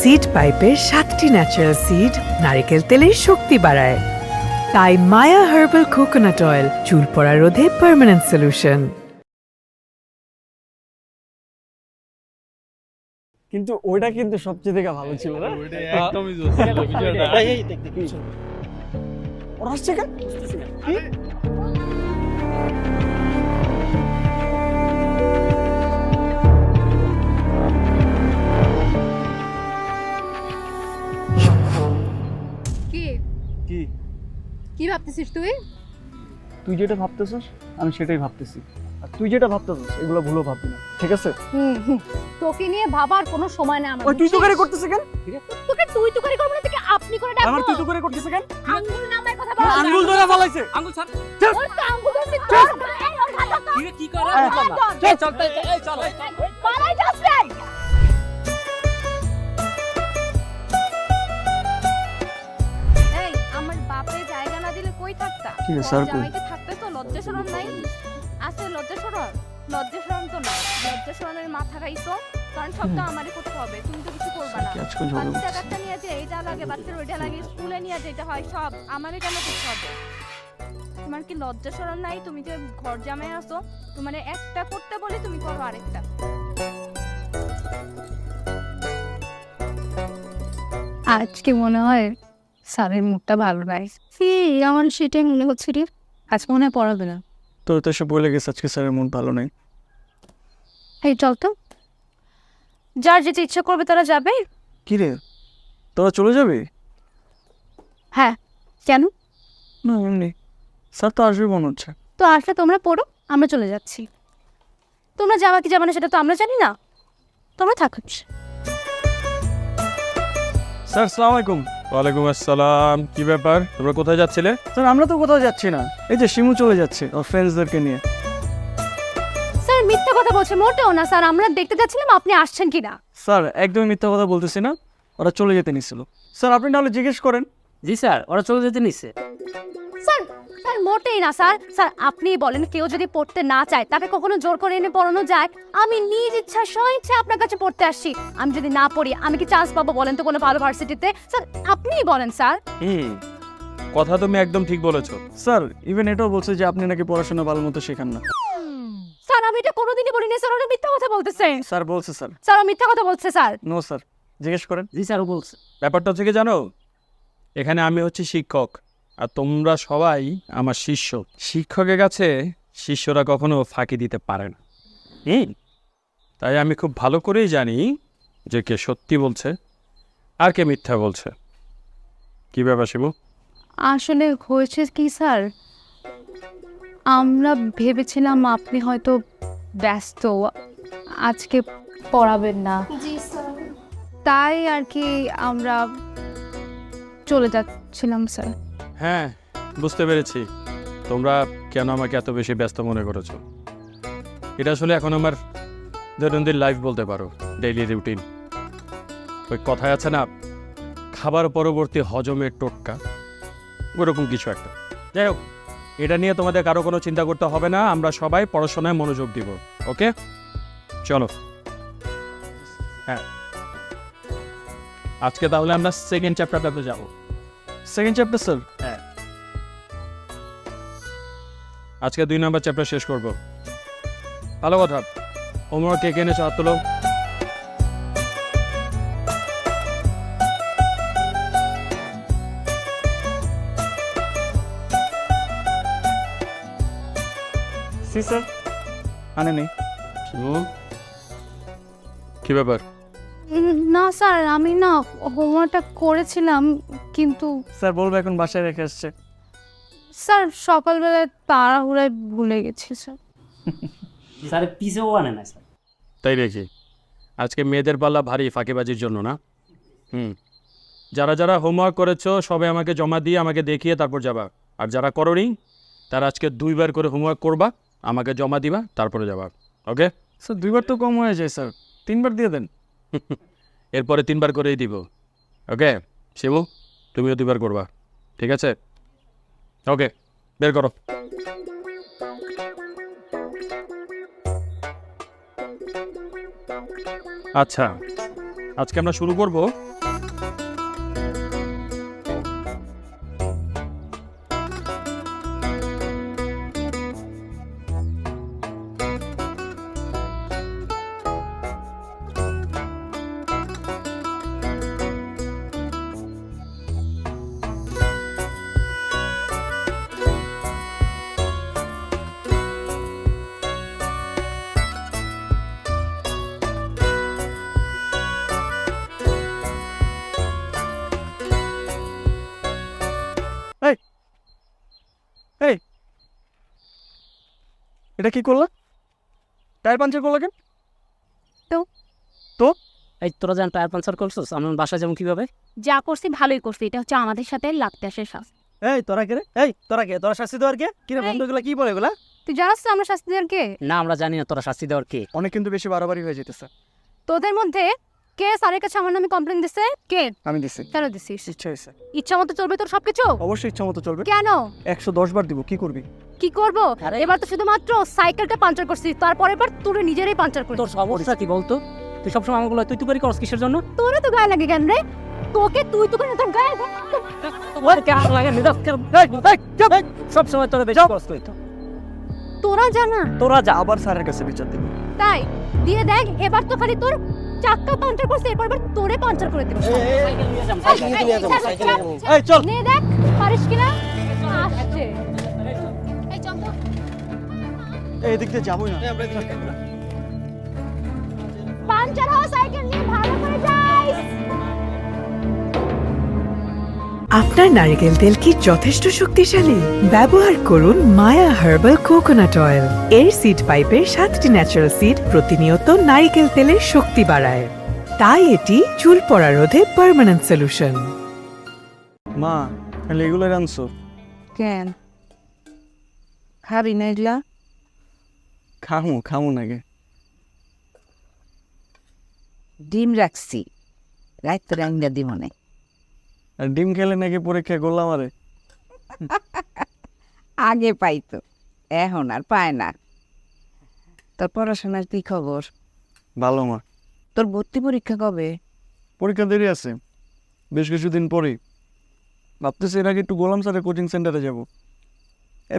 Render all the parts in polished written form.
Seed পাইপের 7টি natural seed নারকেল তেলের শক্তি বাড়ায়। তাই মায়া হার্বাল কোকোনাট অয়েল চুল পড়া রোধে পার্মানেন্ট সলিউশন। কিন্তু ওইটা কিন্তু সবচেয়ে থেকে ভালো ছিল না? একদমই জোস ছিল বিষয়টা। ওরা আসছে কেন? কি? কি কি? কি ভাবতেছিস তুই? তুই যেটা ভাবতেছিস আমি সেটাই ভাবতেছি, আর তুই যেটা ভাবতেছিস এগুলো ভুলও ভাববি না, ঠিক আছে? তোকে নিয়ে ভাবার কোনো সময় না আমার। ওই তুই তো করে করতেছে কেন? তোকে তুই তো করে করব না, তোকে আপনি করে ডাকবো। আমার তুই তো করে করতেছে কেন? আঙ্গুল নামায় কথা বল। আঙ্গুল ধরে ফলাইছে। আঙ্গুল ছাড়। ওর তো আঙ্গুল ধরছি তোর গায়ে, ওর হাত ধর। কি রে, কি করে? চল চল এই চল। পালাই যাচ্ছে। এই আমার বাপে জায়গা না দিলে কই থাকতা? কি রে, স্যার কই? জামাইকে থাকতে তো লজ্জা শরম নাই। আছে লজ্জা শরম? লজ্জা শরম তো না, লজ্জা শরমের মাথা খাইছো, কারণ সব তো আমারই করতে হবে, তুমি তো কিছু করবা না। আজকাল ঝগড়া বাচ্চা কাচ্চা নিয়ে যে এইটা লাগে, বাচ্চার ওইটা লাগে, স্কুলে নিয়ে যেটা হয় সব আমারই কেন করতে হবে? তোমার কি লজ্জা শরম নাই? তুমি যে ঘর জামাই আসো, তোমার একটা করতে বলে তুমি করো আরেকটা। আজকে মনে হয় স্যারের মুডটা ভালো নাই। কি আমার সেটাই মনে হচ্ছে রে, আজকে মনে হয় পড়াবে না। তোর তো সব বলে গেছে আজকে স্যারের মুড ভালো নেই। এই চল তো, যার যেতে ইচ্ছা করবে তারা যাবে। কি রে, তোরা চলে যাবি? হ্যাঁ, কেন? না এমনি, স্যার তো আসবে মনে হচ্ছে। তো আসলে তোমরা পড়ো, আমরা চলে যাচ্ছি। তোমরা যাওয়া কি যাবে না সেটা তো আমরা জানি না, তোমরা থাকো। স্যার আসসালামু আলাইকুম। ওয়ালাইকুম আসসালাম। কি ব্যাপার, তোমরা কোথায় যাচ্ছিলে? স্যার আমরা তো কোথাও যাচ্ছি না, এই যে শিমু চলে যাচ্ছে ওর ফ্রেন্ডসদেরকে নিয়ে। স্যার মিথ্যা কথা বলছে, মোটেও না স্যার, আমরা দেখতে যাচ্ছিলাম আপনি আসছেন কিনা। স্যার একদমই মিথ্যা কথা বলতেছি না, ওরা চলে যেতে নিছিল। স্যার আপনি তাহলে জিজ্ঞেস করেন। জি স্যার, ওরা চলে যেতে নিচ্ছে। স্যার স্যার মোটেই না স্যার। স্যার আপনি বলেন, কেউ যদি পড়তে না চায় তাকে কখনো জোর করে এনে পড়ানো যায়? আমি নিজ ইচ্ছা স্বইচ্ছা আপনার কাছে পড়তে আসছি, আমি যদি না পড়ি আমি কি চান্স পাবো বলেন তো কোনো ভালো ভার্সিটিতে? স্যার আপনিই বলেন স্যার। কথা তুমি একদম ঠিক বলেছো। স্যার ইভেন এটাও বলছে যে আপনি নাকি পড়াশোনা ভালো মতো শেখান না। স্যার আমি এটা কোনোদিনই বলিনি স্যার, ওরা মিথ্যা কথা বলতেছে। স্যার বলছে স্যার। স্যার ও মিথ্যা কথা বলছে স্যার। নো স্যার, জিজ্ঞেস করেন। জি স্যার, ও বলছে। ব্যাপারটা হচ্ছে কি জানো, এখানে আমি হচ্ছি শিক্ষক আর তোমরা সবাই আমার শিষ্য। শিক্ষকের কাছে শিষ্যরা কখনো ফাঁকি দিতে পারে না। তাই আমি খুব ভালো করেই জানি যে কে সত্যি বলছে আর কে মিথ্যা বলছে। কি ব্যাপার শিবু? আসলে হয়েছে কি স্যার, আমরা ভেবেছিলাম আপনি হয়তো ব্যস্ত, আজকে পড়াবেন না। জি স্যার। তাই আর কি আমরা চলে যাচ্ছিলাম স্যার। হ্যাঁ, বুঝতে পেরেছি তোমরা কেন আমাকে এত বেশি ব্যস্ত মনে করেছো। এটা আসলে এখন আমার দৈনন্দিন লাইফ বলতে পারো, ডেইলি রুটিন। ওই কথায় আছে না, খাবার পরবর্তী হজমের টোটকা, ওরকম কিছু একটা। যাই হোক, এটা নিয়ে তোমাদের কারো কোনো চিন্তা করতে হবে না, আমরা সবাই পড়াশোনায় মনোযোগ দিব। ওকে, চলো। হ্যাঁ, আজকে তাহলে আমরা সেকেন্ড চ্যাপ্টারটাতে যাবো। Second chapter sir? হ্যাঁ, আজকে 2 নম্বর চ্যাপ্টার শেষ করব। ভালো কথা, হোমওয়ার্ক কে কে এনেছো হাত তোলো। সি স্যার, আনে নেই। কি ব্যাপার? না স্যার, আমি না হোমওয়ার্কটা করেছিলাম কিন্তু স্যার বলবো এখন বাসায় রেখে আসছে। স্যার সকালবেলায় তাড়াহুড়ায় ভুলে গেছি স্যার। স্যার পিছেও আনে না স্যার। তাই দেখি আজকে মেয়েদের পাল্লা ভারী ফাঁকিবাজির জন্য না? যারা যারা হোমওয়ার্ক করেছো সবাই আমাকে জমা দিয়ে আমাকে দেখিয়ে তারপর যাবা, আর যারা করোনি তারা আজকে 2 বার করে হোমওয়ার্ক করবা, আমাকে জমা দিবা, তারপরে যাবা। ওকে? স্যার 2 বার তো কম হয়ে যায় স্যার, 3 বার দিয়ে দেন। এরপরে 3 বার করেই দিব। ওকে শিবু, তুমিও 2 বার করবা, ঠিক আছে? ওকে, বের করো। আচ্ছা, আজকে আমরা শুরু করব এটা কি করলা? টায়ার পাঞ্চার করলা কেন? এই তোরা যেন টায়ার পাঞ্চার করছিস, আমি বাসায় যাবো কিভাবে? যা করছি ভালোই করছি, এটা হচ্ছে আমাদের সাথে লাগতে আসে শাস্তি। এই তোরা কে রে? এই তোরা কে? তোরা শাস্তি দেওয়ার কে? কি রে বন্ধু, এগুলা কি বলে এগুলা? তুই জানাস তো আমরা শাস্তি দেওয়ার কে? না, আমরা জানি না তোরা শাস্তি দেওয়ার কে। অনেক কিন্তু বেশি বাড়াবাড়ি হয়ে যেতেছে। তোদের মধ্যে কে স্যারের কাছে আমার নামে কমপ্লেন দিছে? কে? আমি দিছি। কেন দিছিস? ইচ্ছা হয়েছে। ইচ্ছা মতো চলবে তোর সবকিছু? অবশ্যই ইচ্ছা মতো চলবে। কেন? 110 বার দিব, কি করবি? কি করবো? আরে- এবার তো শুধুমাত্র সাইকেলটা পাঞ্চার করছিস, তারপরের বার তোর নিজেরাই পাঞ্চার করছিস। তোর সমস্যা কি বলতো? তুই সবসময় আমাকে তুই করে করস কিসের জন্য? তোরে তো গায়ে লাগে কেন রে? তোকে তুই তো করে তোর গায়ে ওর কে লাগে নিদাস সব সময় তোরা বেশি করস তুই তো। তোরা জানা তোরা যা। আবার স্যারের কাছে বিচার দিব। তাই দিয়ে দেখ, এবার তো খালি তোর চাক্কা পাঞ্চার করছে, এরপর তোরে পাঞ্চার করে দেবে। এই চল। নে দেখ পারিস কিনা। আসছে এই চল তো। এই দিক দিয়ে যাবোই না। পাঞ্চার হওয়া সাইকেল নিয়ে ভালো করে যাইস। আপনার নারকেল তেল কি যথেষ্ট শক্তিশালী? ব্যবহার করুন মায়া হার্বাল কোকোনাট অয়েল। এর সিড পাইপের 7টি ন্যাচারাল সিড প্রতিনিয়ত নারকেল তেলের শক্তি বাড়ায়, তাই এটি চুল পড়া রোধে পার্মানেন্ট সলিউশন। মা, তাহলে এগুলো আনছো? কেন খাবি না এগুলা? খামু নাকি? ডিম রাখছি, রাইতে রাঙ্গা দিব না। আর ডিম খেলে নাকি পরীক্ষা করলাম আরে। আগে পাইতো, এখন আর পায় না। তোর পড়াশোনার কি খবর? ভালো মা। তোর ভর্তি পরীক্ষা কবে? পরীক্ষা দেরি আছে, বেশ কিছুদিন পরেই। ভাবতেছি এর আগে একটু গোলাম স্যারের কোচিং সেন্টারে যাব।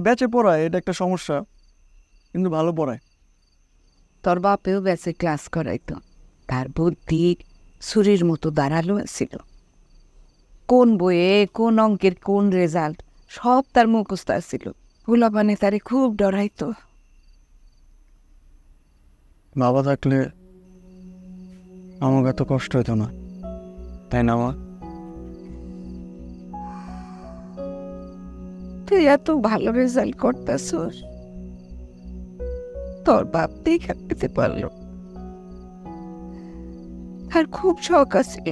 ব্যাচে পড়ায়, এটা একটা সমস্যা, কিন্তু ভালো পড়ায়। তোর বাপেও ব্যাচে ক্লাস করাইতো, তার বুদ্ধি ছুরির মতো দাঁড়ালো ছিল। কোন বইয়ে কোন অঙ্কের কোন রেজাল্ট সব তার মুখস্থ ছিল। পোলাপানে তারে খুব ডরাইতো। বাবা থাকলে আমার এত কষ্ট হতো না, তাই না মা? তুই এত ভালো রেজাল্ট করতেছস, তোর বাপ দেখা পেতে পারলো। তার খুব শখ আছিল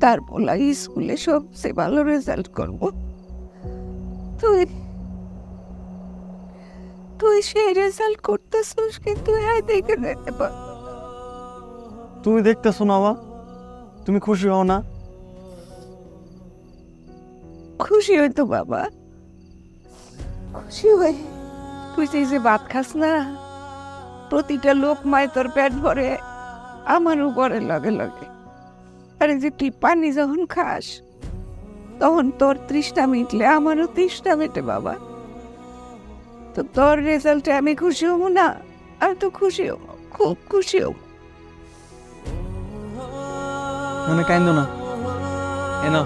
তার বলা স্কুলে সবচেয়ে ভালো রেজাল্ট করব। তুই তুই সেই রেজাল্ট করতেছস, কিন্তু দেখে যেতে পার। তুমি দেখতেছো না মা, তুমি খুশি হও না? খুশি হইতো বাবা, খুশি হই। তুই যে ভাত খাস না, প্রতিটা লোক মায় তোর পেট ভরে, আমার উপরে লগে লগে। আরে যে তুই পানি যখন খাস, তখন তোর তৃষ্ণা মিটলে আমারও তৃষ্ণা মেটে বাবা। তো তোর রেজাল্টে আমি খুশি হব না? আমি তো খুশি হব, খুব খুশি হব। মানে কাইন্দো না, এনা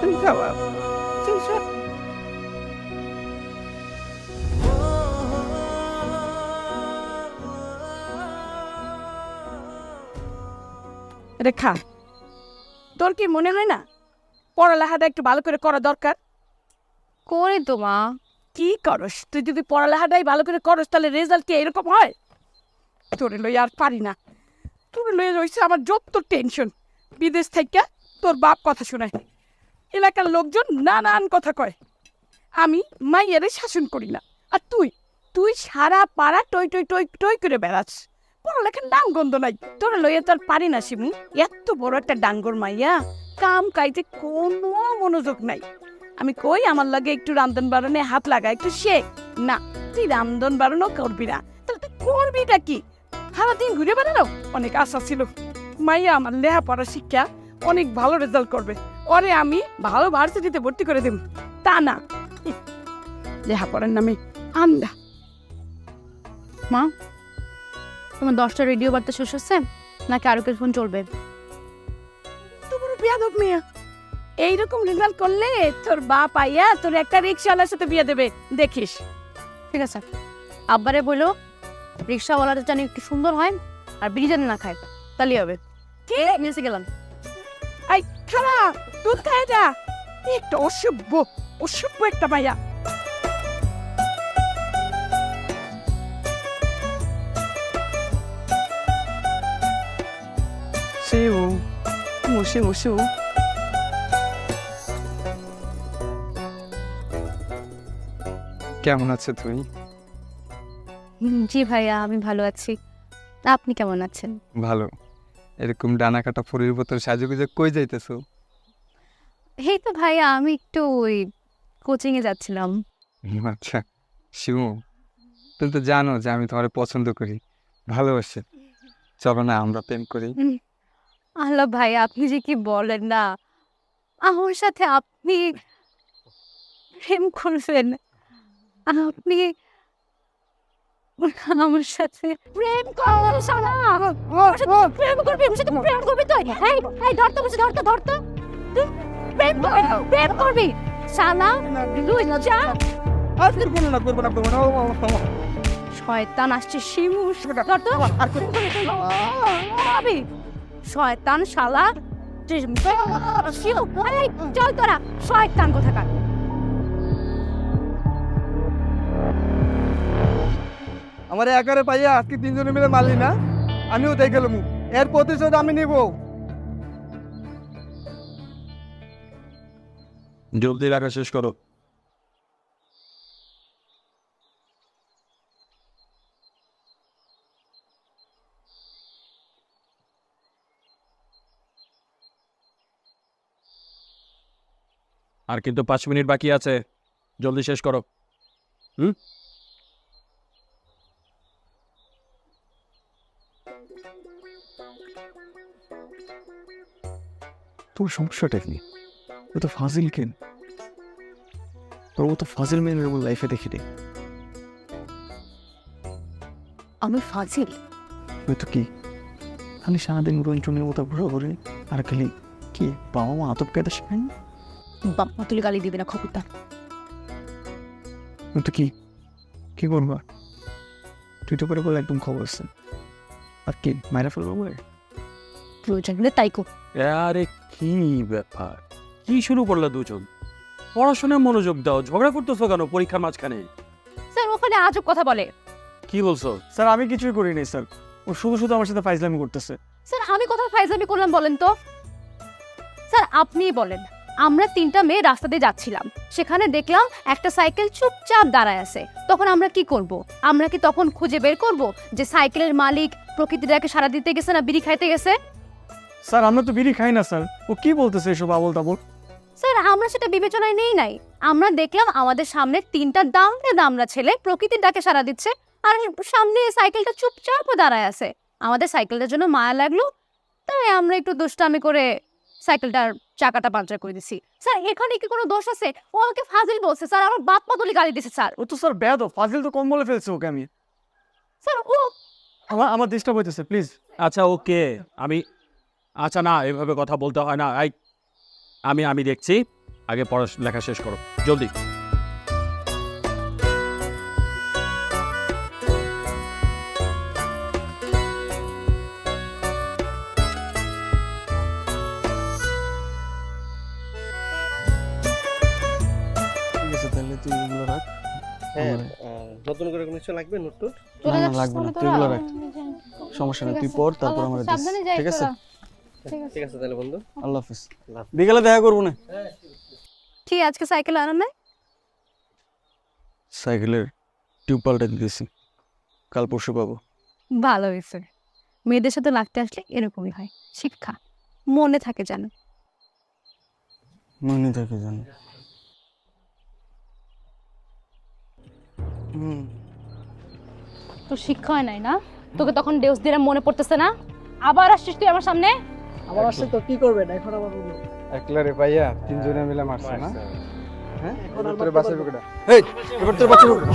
তুমি খাওয়া তুই সব। রেখা, তোর কি মনে হয় না পড়ালেখাটা একটু ভালো করে করা দরকার? করে তো মা। কি করস তুই? যদি পড়ালেখাটাই ভালো করে করস তাহলে রেজাল্ট কি এরকম হয়? তোরে লই আর পারি না, তোরে লই রয়েছে আমার যত টেনশন। বিদেশ থেকে তোর বাপ কথা শোনায়, এলাকার লোকজন নানান কথা কয়, আমি মাইয়ারে শাসন করি না। আর তুই তুই সারা পাড়া টই টই টই টই করে বেড়াস, পড়ালেখার নাম গন্ধ নাই। তোরা লইয়া তো আর পারি না শিমু, এত বড় একটা ডাঙ্গর মাইয়া, কাম কাইতে কোনো মনোযোগ নাই। আমি কই আমার লাগে একটু রান্ধন বাড়নে হাত লাগা একটু শেখ না, তুই রান্ধন বাড়ানো করবি না, তাহলে তুই করবিটা কি? সারাদিন ঘুরে বেড়ানো অনেক আশা ছিল মাইয়া আমার লেখাপড়া শিক্ষা অনেক ভালো রেজাল্ট করবে, ওরে আমি ভালো ভার্সিটিতে ভর্তি করে দেব, তা না লেখাপড়ার নামে আন্দা। মা, তোমার 10টা রেডিও বার্তা শেষ হচ্ছে নাকি আরো কিছু ফোন চলবে? তোমার বিয়াদব মেয়া, এইরকম রেজাল্ট করলে তোর বাপ আইয়া তোর একটা রিক্সাওয়ালার সাথে বিয়ে দেবে, দেখিস। ঠিক আছে, আব্বারে বললো রিক্সাওয়ালাটা জানি একটু সুন্দর হয় আর বিরিয়ানি না খায়, তাহলেই হবে। কি নিচে গেলাম। এই খালা দুধ খায় যা, একটা অসভ্য অসভ্য একটা মাইয়া। শিবু শিবু শিবু কেমন আছো তুমি? জি ভাইয়া, আমি ভালো আছি। আপনি কেমন আছেন? ভালো। এরকম ডানা কাটা ফুলের বোতল সাজুগুজে কই যাইতেছো? এই তো ভাইয়া, আমি একটু ওই কোচিংয়ে যাচ্ছিলাম। আচ্ছা শিবু, তুমি তো জানো যে আমি তোমার পছন্দ করি, ভালোবাসি। চলো না আমরা প্রেম করি। আল্লাহ ভাইয়া, আপনি যে কি বলেন না, আমার সাথে আপনি প্রেম করবেন? আপনি আমার সাথে প্রেম করবেন? শালা, আমার সাথে প্রেম করবি? আমার সাথে প্রেম করবি তুই? এই ধরতো, বসে ধরতো, ধরতো। তুই প্রেম করবি শালা, লুচ্চা। শয়তান আসছে শিমু, ধরতো। ভাবি, শয়তান শালা, শিমু, এই চল তোরা, শয়তান কোথাকার। আমার একারে পাইয়া আজকে 3 জনে মিলে মারলি না, আমিও দেখে গেলাম, এর প্রতিশোধ আমি নিব। জলদি রাখা শেষ করো। আর কিন্তু 5 মিনিট বাকি আছে, জলদি শেষ করো। তোর সমস্যাটা কি? ও তো ফাজিল কেন? তোর মতো ফাজিল মেয়ের লাইফে দেখি রে। আমি ফাজিল? ওই তো কি, খালি সারাদিন রঞ্চনের মতো ঘুরে ঘুরে, আর খালি কি বাবা মা আতপ কেটে শেখায়নি? বাপ্পা তুলে গালি দিবে না, খবরদার। ওই তো কি, কি করবা? তুই তো করে বলে একদম খবর আছে, আর কি মায়েরা ফেলবো বলে? প্রয়োজন হলে তাই কো। আরে কি ব্যাপার, কি শুরু করলে দুজন? পড়াশোনায় মনোযোগ দাও, ঝগড়া করতেছো কেন পরীক্ষার মাঝখানে? স্যার ওখানে আজব কথা বলে। কি বলছো? স্যার আমি কিছুই করিনি স্যার, ও শুধু শুধু আমার সাথে ফাইজলামি করতেছে। স্যার আমি কোথাও ফাইজলামি করলাম বলেন তো? স্যার আপনিই বলেন। আমরা 3টা মেয়ে রাস্তা দিয়ে যাচ্ছিলাম, সেখানে দেখলাম একটা সাইকেল চুপচাপ দাঁড়ায় আছে। তখন আমরা কি করব? আমরা কি তখন খুঁজে বের করব যে সাইকেলের মালিক প্রকৃতিটাকে সারা দিতে গেছে না বিড়ি খাইতে গেছে? স্যার আমরা তো বিড়ি খাই না স্যার, ও কি বলতেছে এসব আবল তাবল? স্যার আমরা সেটা বিবেচনায় নেই নাই। আমরা দেখলাম আমাদের সামনে 3টা দামড়া ছেলে প্রকৃতির ডাকে সারা দিচ্ছে, আর সামনে সাইকেলটা চুপচাপ দাঁড়ায় আছে। আমাদের সাইকেলটার জন্য মায়া লাগলো, তাই আমরা একটু দুষ্টামি করে সাইকেলটার চাকাটা পাঞ্চার করে দিছি। স্যার এখানে কি কোনো দোষ আছে? ও আমাকে ফাজিল বলছে স্যার, আমার বাপ মা তুলি গালি দিছে স্যার। ও তো স্যার ব্যাদ, ফাজিল তো কম বলে ফেলছে ওকে। আমি স্যার ও আমার ডিস্টার্ব হইতেছে, প্লিজ। আচ্ছা ওকে, আচ্ছা না, এভাবে কথা বলতে হয় না। আমি দেখছি, আগে পড়ালেখা শেষ করো জলদি। ঠিক আছে তাহলে তুই এগুলো রাখ। হ্যাঁ, নতুন করে কোনো কিছু লাগবে? নোট টোট? না না লাগবে না, তুই এগুলো রাখ, সমস্যা নেই, তুই পড় তারপর আমরা দিস। ঠিক আছে, ঠিক আছে তাহলে বন্ধু, আল্লাহ হাফিজ, বিকেলে দেখা করবো না। কি আজকে সাইকেল আনা নাই? সাইকেলের টিউব পাল্টে দিতেছি, কাল পরশু পাবো। ভালো হয়েছে, মেয়েদের সাথে লাগতে আসলে এরকমই হয়, শিক্ষা মনে থাকে জানো। মনে থাকে জানো। হুম তোর শিক্ষা হয় নাই না? তোকে তখন ডেউস দিলাম মনে পড়তেছে না? আবার আসছিস তুই আমার সামনে? আবার আসছে তো কি করবেন এখন আবার বলুন। একলা রে ভাইয়া, তিনজনে মিলে মারছে না? হ্যাঁ, এখন আর তোর মারতে বাসায় পারবো ঢুকে এই, এবার তোর বাসায় ঢুকে।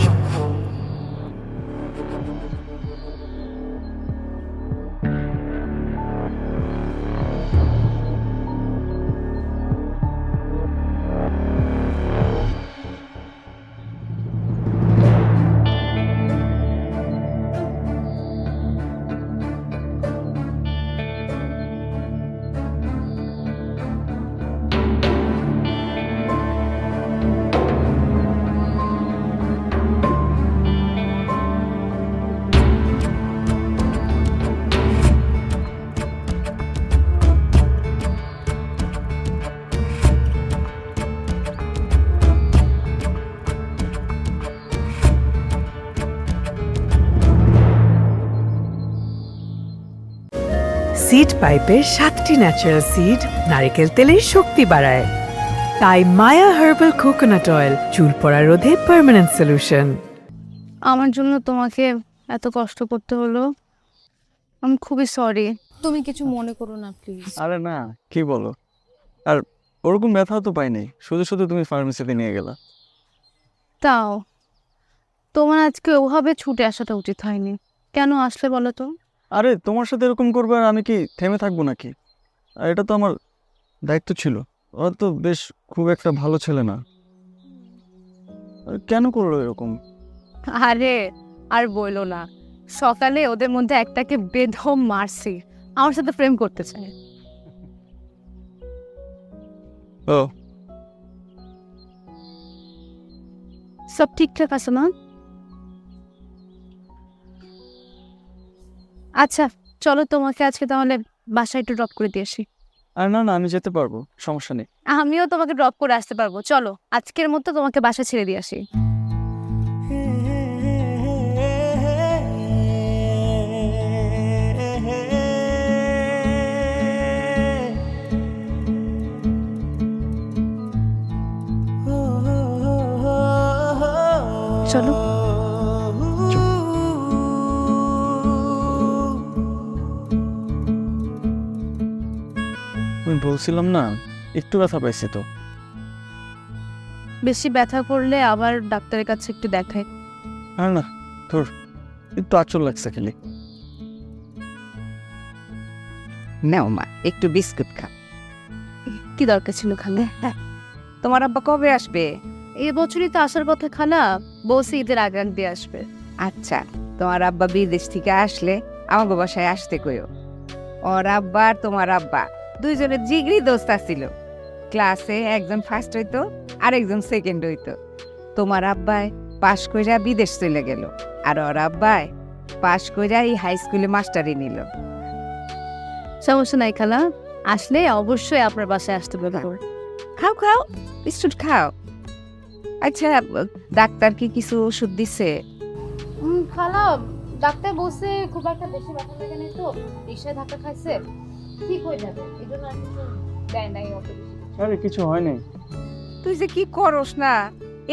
সিড পাইপের 7টি ন্যাচারাল সিড নারকেল তেলের শক্তি বাড়ায়। তাই মায়া হার্বাল কোকোনাট অয়েল চুল পড়া রোধে পার্মানেন্ট সলিউশন। আমার জন্য তোমাকে এত কষ্ট করতে হলো, আমি খুবই সরি। তুমি কিছু মনে করো না প্লিজ। আরে না, কি বলো, আর ওরকম ব্যথাও তো পাই নাই, শুধু শুধু তুমি ফার্মেসিতে নিয়ে গেলা। তাও তোমার আজকে ওভাবে ছুটে আসাটা উচিত হয়নি। কেন আসলে বলো তো? আরে তোমার সাথে এরকম করবে আর আমি কি থেমে থাকবো নাকি? আর এটা তো আমার দায়িত্ব ছিল। ওরা তো বেশ খুব একটা ভালো ছেলে না, আর কেন করলো এরকম? আরে আর বইলো না, সকালে ওদের মধ্যে একটাকে বেধম মারছি, আমার সাথে প্রেম করতে চায়। ও সব ঠিকঠাক আছে না? আচ্ছা চলো, তোমাকে আজকে তাহলে বাসায় একটু ড্রপ করে দিয়ে আসি। আর না না, আমি যেতে পারবো, সমস্যা নেই। আমিও তোমাকে ড্রপ করে আসতে পারবো, চলো আজকের মতো তোমাকে বাসা ছেড়ে দিয়ে আসি। চলো। আমি বলছিলাম না, একটু ব্যথা পাইছে তো। বেশি ব্যথা করলে আবার ডাক্তারের কাছে একটু দেখাই। আর না, তোর একটু আচল লাগছে খালি। নাও মা, একটু বিস্কুট খা। কি দরকার ছিল খালা? তোমার আব্বা কবে আসবে? এই বছরই তো আসার কথা খালা, বলছি ঈদের আগে আগ দিয়ে আসবে। আচ্ছা, তোমার আব্বা বিদেশ থেকে আসলে আমাকে বাসায় আসতে কইও। ওর আব্বা আর তোমার আব্বা দুইজনের জিগরি দোস্ত ছিল। ক্লাসে একজন ফার্স্ট হইতো আর একজন সেকেন্ড হইতো। তোমার আব্বাই পাশ কইরা বিদেশ চলে গেল, আর ওর আব্বাই পাশ কইরা এই হাই স্কুলে মাস্টারি নিল। সমস্যা নাই খালা, আসলে অবশ্যই আপনার বাসায় আসতে বলবো। খাও খাও, বিস্কুট খাও। আচ্ছা, ডাক্তার কি কিছু ওষুধ দিছে? খালা, ডাক্তার বলছে খুব একটা বেশি ব্যথা লাগে নাই তো, রিকশায় ধাক্কা খাইছে, ঠিক হয়ে যাবে, এই জন্য আর কিছু দেয় নাই অত বেশি। আরে কিছু হয়নি। তুই যে কি করস না,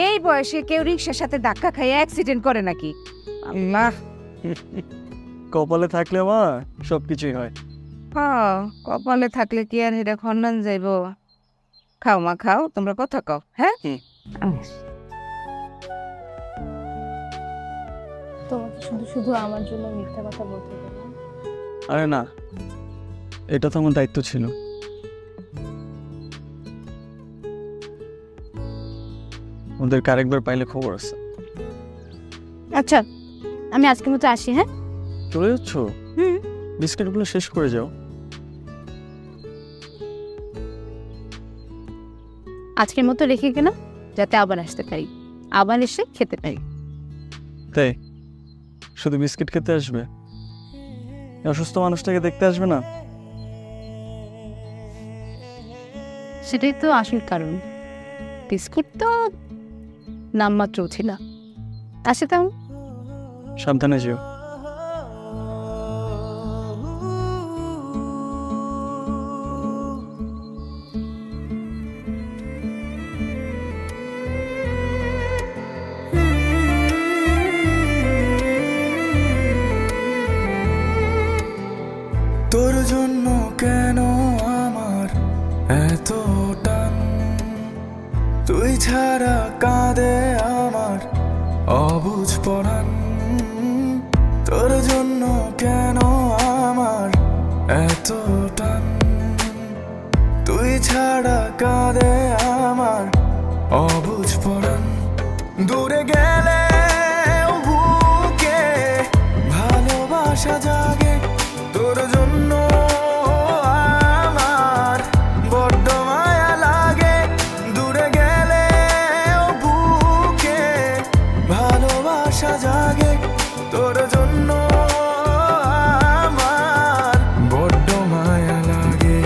এই বয়সে কেউ রিক্সার সাথে ধাক্কা খাইয়ে অ্যাক্সিডেন্ট করে নাকি? আল্লাহ। কপালে থাকলে মা সব কিছুই হয়। হ্যাঁ, কপালে থাকলে কি আর এটা খন্ডন যাইব? খাও মা খাও, তোমরা কথা কও। হ্যাঁ, তোমাকে শুধু শুধু আমার জন্য মিথ্যা কথা বলতে হবে? আরে না, এটা তো আমার দায়িত্ব ছিল। ওদেরকে আরেকবার পাইলে খবর আছে। আচ্ছা, আমি আজকের মতো আসি। হ্যাঁ, চলে যাচ্ছ? বিস্কিটগুলো শেষ করে যাও। আজকের মতো রেখে গেলাম, যাতে আবার আসতে পারি, আবার এসে খেতে পারি। তাই শুধু বিস্কিট খেতে আসবে? অসুস্থ মানুষটাকে দেখতে আসবে না? সেটাই তো আসল কারণ। বিস্কুট তো নামমাত্র ছিল। আসে তাহলে, সাবধানে যেও। জন্য কেন আমার এত টান, তুই ছাড়া কাঁদে আমার অবুঝ পরাণ। তোর জন্য কেন আমার এত টান, তুই ছাড়া কাঁদে আমার অবুঝ পরাণ। দূরে গেলে বুকে ভালোবাসা জাগে, তোর জন্য আমার বড্ড মায়া লাগে। দূরে গেলে বুকে ভালোবাসা জাগে, তোর জন্য আমার বড্ড মায়া লাগে।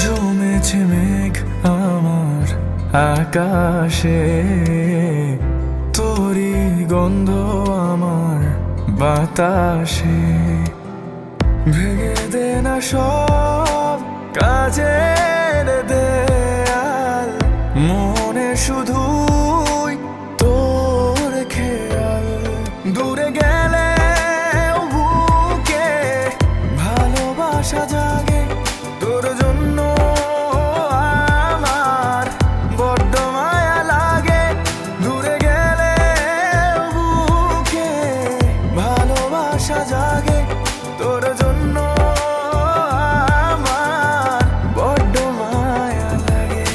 জমেছে মেঘ আমার আকাশে, তোরই গন্ধ আমার বাতাসে। ভেঙে দে না সব কাজের দেয়াল, মনে শুধুই তোর খেয়াল। দূরে গেলে বুকে ভালোবাসা জাগে, তোর জন্য আমার বড্ড মায়া লাগে। দূরে গেলে বুকে ভালোবাসা জাগে, তোর জন্য আমার বড্ড মায়া লাগে।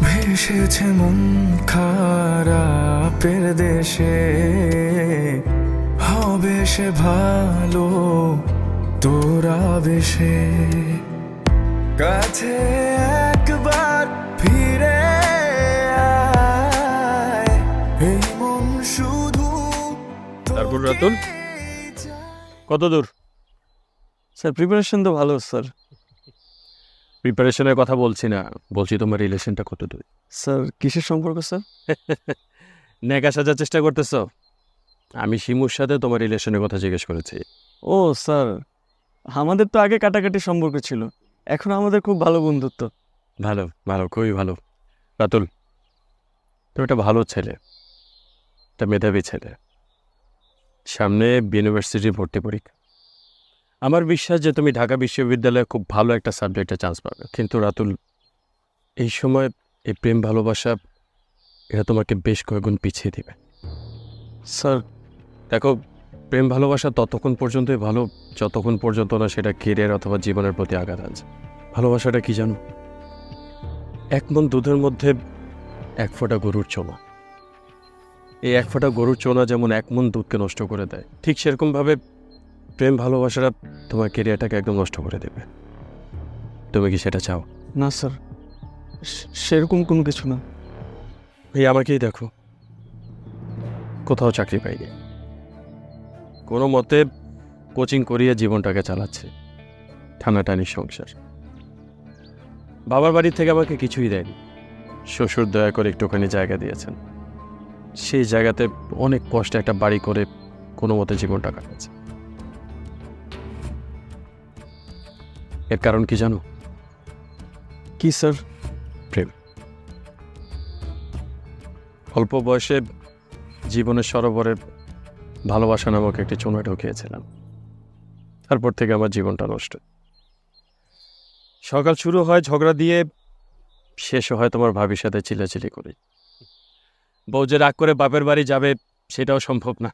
ভেসেছে মন খারাপের দেশে, হবে সে ভালো তোরা বেশে। কাছে একবার ফিরে আয়, এই মন শুধু তারপর রাতুল কত দূর? স্যার প্রিপারেশন তো ভালো স্যার। প্রিপারেশনের কথা বলছি না, বলছি তোমার রিলেশনটা কত দূর? স্যার কিসের সম্পর্ক স্যার? নেকা সাজার চেষ্টা করতেছ? আমি শিমুর সাথে তোমার রিলেশনের কথা জিজ্ঞেস করেছি। ও স্যার, আমাদের তো আগে কাটাকাটি সম্পর্ক ছিল, এখন আমাদের খুব ভালো বন্ধুত্ব। ভালো ভালো, খুবই ভালো। রাতুল, তুমি একটা ভালো ছেলে, একটা মেধাবী ছেলে। সামনে ইউনিভার্সিটি ভর্তি পরীক্ষা। আমার বিশ্বাস যে তুমি ঢাকা বিশ্ববিদ্যালয়ে খুব ভালো একটা সাবজেক্টে চান্স পাবে। কিন্তু রাতুল, এই সময় এই প্রেম ভালোবাসা এটা তোমাকে বেশ কয়েকগুণ পিছিয়ে দিবে। স্যার দেখো, প্রেম ভালোবাসা ততক্ষণ পর্যন্তই ভালো যতক্ষণ পর্যন্ত না সেটা কেরিয়ার অথবা জীবনের প্রতি আঘাত আনছে। ভালোবাসাটা কি জানো? এক মন দুধের মধ্যে এক ফোঁটা গরুর চোনা। এই এক ফোঁটা গরুর চোনা যেমন এক মন দুধকে নষ্ট করে দেয়, ঠিক সেরকমভাবে প্রেম ভালোবাসাটা তোমার কেরিয়ারটাকে একদম নষ্ট করে দেবে। তুমি কি সেটা চাও? না স্যার, সেরকম কোনো কিছু না। এই আমাকেই দেখো, কোথাও চাকরি পাইনি, কোনো মতে কোচিং করিয়ে জীবনটাকে চালাচ্ছে, টানাটানি সংসার। বাবার বাড়ি থেকে আমাকে কিছুই দেয়নি, শ্বশুর দয়া করে একটুখানি জায়গা দিয়েছেন, সেই জায়গাতে অনেক কষ্টে একটা বাড়ি করে কোনো মতে জীবনটা কাটাচ্ছে। এর কারণ কি জানো? কি স্যার? প্রেম। অল্প বয়সে জীবনের সরোবরে ভালোবাসা নামক একটি চোনা ঢুকিয়েছিলাম, তারপর থেকে আমার জীবনটা নষ্ট। সকাল শুরু হয় ঝগড়া দিয়ে, শেষ হয় তোমার ভাবির সাথে চিল্লাচিল্লি করি। বউ যে রাগ করে বাপের বাড়ি যাবে সেটাও সম্ভব না।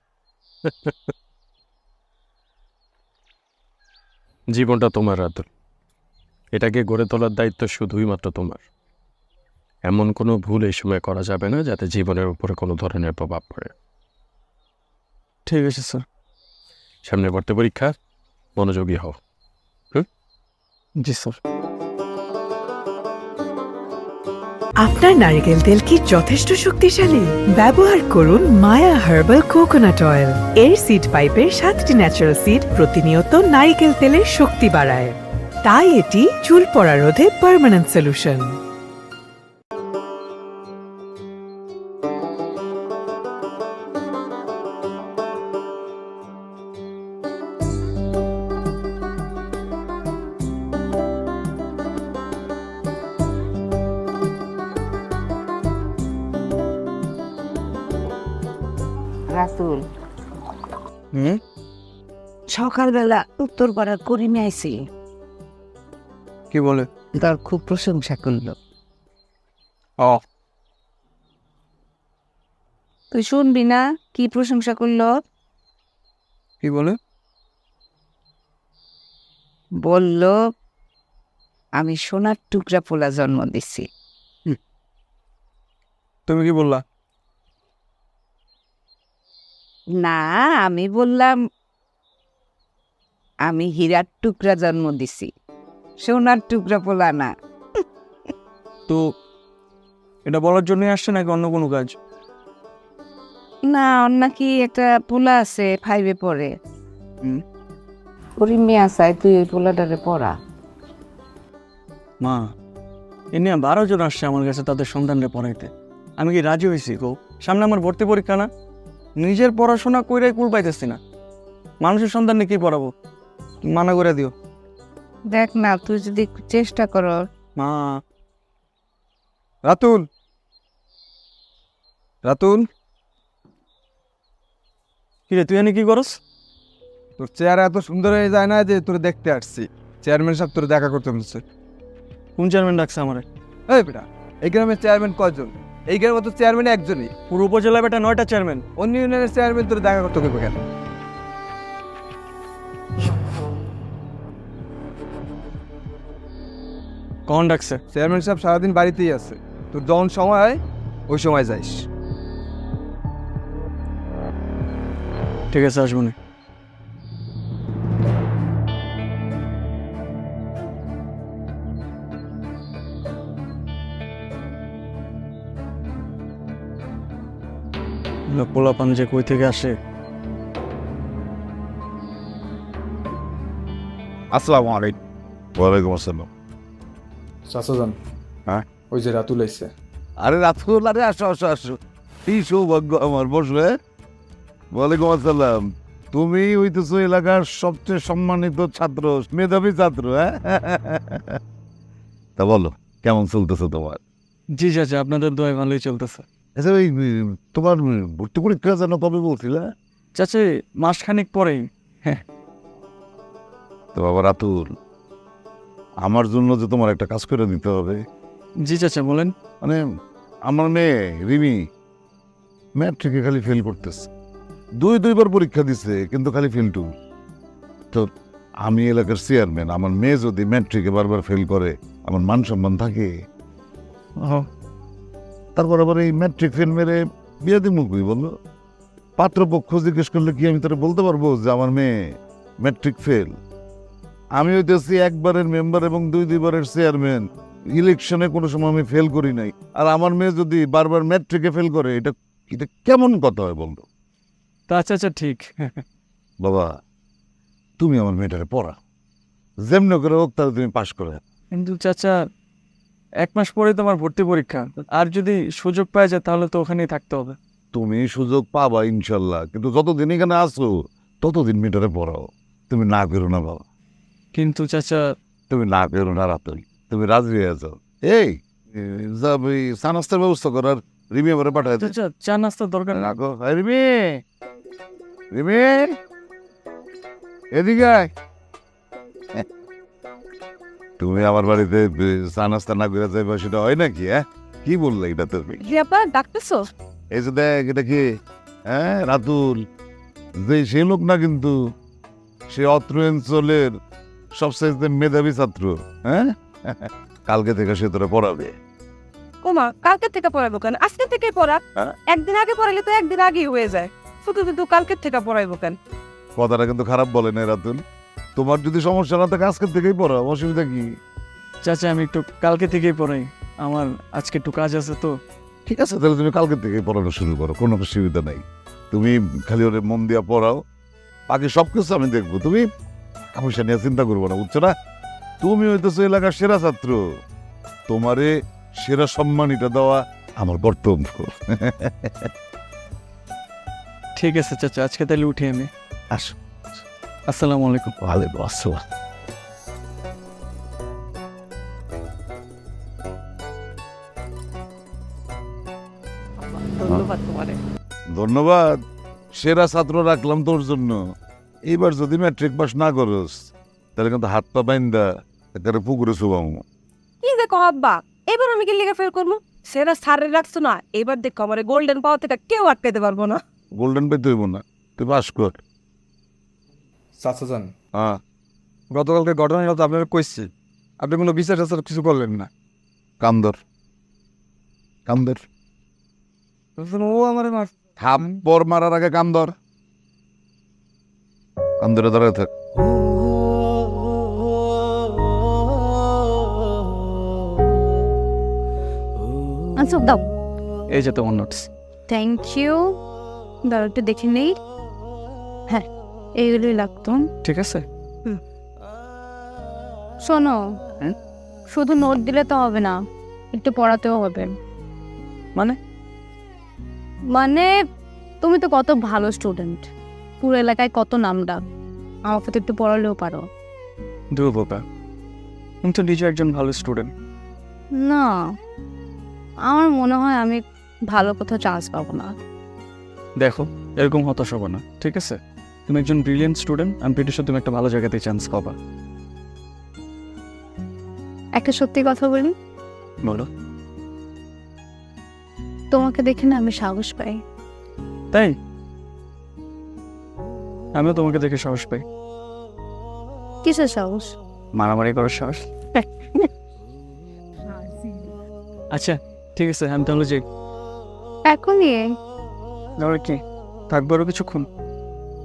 জীবনটা তোমার রাতুল, এটাকে গড়ে তোলার দায়িত্ব শুধুই মাত্র তোমার। এমন কোনো ভুল এই সময় করা যাবে না যাতে জীবনের উপরে কোনো ধরনের প্রভাব পড়ে। ঠিক আছে স্যার। সামনে ভর্তি পরীক্ষা, মনোযোগী হও। জি স্যার। আপনার নারকেল তেল কি যথেষ্ট শক্তিশালী? ব্যবহার করুন মায়া হার্বাল কোকোনাট অয়েল। এর সিড পাইপের 7টি ন্যাচারাল সিড প্রতিনিয়ত নারকেল তেলের শক্তি বাড়ায়। তাই এটি চুল পড়া রোধে পার্মানেন্ট সলিউশন। রাতুল হুম সকালবেলা উত্তরপাড়ার করিমে আইছি, কি বলে? তোর খুব প্রশংসা করলো। ও তুই শুনবি না কি প্রশংসা করলো? কি বলে? বলল আমি সোনার টুকরা পোলা জন্ম দিছি। তুমি কি বললা? না, আমি বললাম আমি হীরার টুকরা জন্ম দিছি, সোনার টুকরা পোলা না। তো এটা বলার জন্যই আসছে নাকি অন্য কোনো কাজ? না, ওর নাকি একটা পোলা আছে 5-এ পড়ে। হুম। করিমে আসায় তুই ওই পোলাটারে পড়া। মা, এ নিয়ে 12 জন আসছে আমার কাছে তাদের সন্তানরে পড়াইতে। আমি কি রাজি হয়েছি গো? সামনে আমার ভর্তি পরীক্ষা না, নিজের পড়াশোনা কইরাই কুল পাইতেছি না, মানুষের সন্তানকে কি পড়াবো? মানা করে দিও। দেখ না, তুই যদি একটু চেষ্টা কর। মা, রাতুল, রাতুল, কিরে তুই এনে কি করস? তোর চেহারা এত সুন্দর হয়ে যায় না যে তোর দেখতে আসছি। চেয়ারম্যান সাহেব তোর দেখা করতে বলছে। কোন চেয়ারম্যান ডাকছে আমারে? এই বেটা, এই গ্রামের চেয়ারম্যান কজন? এই গ্রামে তো চেয়ারম্যান একজনই। পুরো উপজেলা বেটা 9টা চেয়ারম্যান। অন্য ইউনিয়নের চেয়ারম্যান তোর দেখা করতে হবে কেন? কখন ডাকছে? চেয়ারম্যান সাহেব সারাদিন বাড়িতেই আছে, তোর যখন সময় হয় ওই সময় যাইস। ঠিক আছে, আসবো না। পোলাপান যে কই থেকে আসে। আসসালামু আলাইকুম। ওয়ালাইকুম আসসালাম। চাচাজান, হ্যাঁ? ওই যে রাতুল আইছে। আরে রাতুল, আরে আসো আসো আসো, এই সৌভাগ্য আমার, বসো। ওয়ালাইকুম আসসালাম। তুমি হইতেছো এলাকার সবচেয়ে সম্মানিত ছাত্র, মেধাবী ছাত্র, হ্যাঁ? তা বলো, কেমন চলতেছে তোমার? জি চাচা, আপনাদের দোয়ায় ভালোই চলতেছে। আচ্ছা, ওই তোমার ভর্তি পরীক্ষা যেন কবে বলছিলে? চাচা, মাসখানেক পরেই। তো বাবা রাতুল, আমার জন্য যে তোমার একটা কাজ করে দিতে হবে। জি চাচা, বলেন। মানে আমার মেয়ে রিমি ম্যাট্রিকে খালি ফেল করতেছে, দুইবার পরীক্ষা দিছে কিন্তু খালি ফেল টু। তো আমি এলাকার চেয়ারম্যান, আমার মেয়ে যদি ম্যাট্রিকে বারবার ফেল করে আমার মান সম্মান থাকে? তারপর আবার এই ম্যাট্রিক ফেল মেরে বিয়ে দিব কই বললো? পাত্রপক্ষ জিজ্ঞেস করলে কি আমি তারা বলতে পারবো যে আমার মেয়ে ম্যাট্রিক ফেল? আমি হইতেছি একবারের মেম্বার এবং দুইবারের চেয়ারম্যান, ইলেকশনে কোনো সময় আমি ফেল করি নাই। আর আমার মেয়ে যদি বারবার ম্যাট্রিকে ফেল করে, এটা এটা কেমন কথা হয় বলতো? তা চাচা ঠিক। বাবা, তুমি আমার মেয়েটারে পড়া, যেমনি করে হোক তাহলে তুমি পাশ করে। কিন্তু চাচা, 1 মাস পরে তোমার ভর্তি পরীক্ষা, আর যদি সুযোগ পাওয়া যায় তাহলে তো ওখানেই থাকতে হবে। তুমি সুযোগ পাবা ইনশাল্লাহ, কিন্তু যতদিন এখানে আসো ততদিন মেয়েটারে পড়াও। তুমি না করো না বাবা। কিন্তু চাচা, তুমি না করো না রাতুল, তুমি রাজি হয়ে যাও। এই যা ওই চা নাস্তার ব্যবস্থা করার, রিমি আমারে পাঠায় দে। চাচা চা নাস্তার দরকার না। রাখো। এই রিমি, রিমি এদিকে আয়। তুমি আমার বাড়িতে চা নাস্তা না করে যাইবা, সেটা হয় নাকি? হ্যাঁ, কি বললে এটা তুমি? রিয়াপা ডাকতেছো? এই যে দেখ, এটা কি? হ্যাঁ, রাতুল যে সে লোক না, কিন্তু সে অত্র অঞ্চলের সবচেয়ে মেধাবী ছাত্র। হ্যাঁ, কালকে থেকে সে তোরা পড়াবে। ওমা, কালকে থেকে পড়াইবো কেন? আজকে থেকেই পড়া। হ্যাঁ? একদিন আগে পড়াইলে তো একদিন আগেই হয়ে যায়। শুধু শুধু কালকে থেকে পড়াইবো কেন? কথাটা কিন্তু খারাপ বলে না রাতুল। তোমার যদি সমস্যা না থাকে আজকের থেকেই পড়াও, অসুবিধা কি? চাচা, আমি একটু কালকে থেকেই পড়াই। আমার আজকে একটু কাজ আছে তো। ঠিক আছে, তাহলে তুমি কালকে থেকে পড়ানো শুরু করো, কোনো অসুবিধা নাই। তুমি খালি ওরে মন দিয়া পড়াও, বাকি সব কিছু আমি দেখবো। তুমি পয়সা নিয়ে চিন্তা করবো না, বুঝছো না? তুমি হইতেছো এলাকার সেরা ছাত্র, তোমারে সেরা সম্মানিটা দেওয়া আমার কর্তব্য। ঠিক আছে চাচা, আজকে তাহলে উঠি আমি। আসো। আসসালামু আলাইকুম। ওয়ালাইকুম আসসালাম। ধন্যবাদ তোমারে। ধন্যবাদ, সেরা ছাত্র রাখলাম তোর জন্য। এইবার যদি ম্যাট্রিক পাস না করস তাহলে কিন্তু হাত পা বাইন্দা একেবারে পুকুরে চুবাম। কি যে কহাব্বা, এবার আমি কি লিখে ফেল করবো? সেরা সারে রাখছো না, এবার দেখো আমার গোল্ডেন পাওয়ার থেকে কেউ আটকাইতে পারবো না। গোল্ডেন পাইতে হইব না, তুই পাস কর। চাচাজান, হ্যাঁ, গতকালকে ঘটনাটা তো আপনারা কইছি, আপনি কোনো বিচার টাচার কিছু করলেন না। কামদর কামদর ও আমার মার থাপ্পর মারার আগে কামদর, কামদরে দাঁড়ায় থাক। আনসার দাও। এই যে তোমার নোটস। Thank you. দাঁড়াও একটু দেখে নেই। হ্যাঁ, এইগুলোই লাগতো। ঠিক আছে। শোনো, হ্যাঁ? শুধু নোট দিলে তো হবে না, একটু পড়াতেও হবে। মানে মানে তুমি তো কত ভালো স্টুডেন্ট, পুরো এলাকায় কত নাম ডাক, আমাকে তো একটু পড়ালেও পারো। দূর বোকা, তুমি তো নিজে একজন ভালো স্টুডেন্ট। না, আমার মনে হয় আমি ভালো কোথাও চান্স পাবো না। দেখো, এরকম হতাশ হবো না, ঠিক আছে? তুমি একজন ব্রিলিয়েন্ট স্টুডেন্ট, আমি প্রিটি শিওর তুমি একটা ভালো জায়গাতে চান্স পাবা। একটা সত্যি কথা বলি, বলো। তোমাকে দেখে না আমি সাহস পাই। তাই? আমিও তোমাকে দেখে সাহস পাই। কিসের সাহস? মারামারি করার সাহস। আচ্ছা ঠিক আছে, আমি তাহলে যাই। এখনই? তাহলে কি থাকবো আরো কিছুক্ষণ?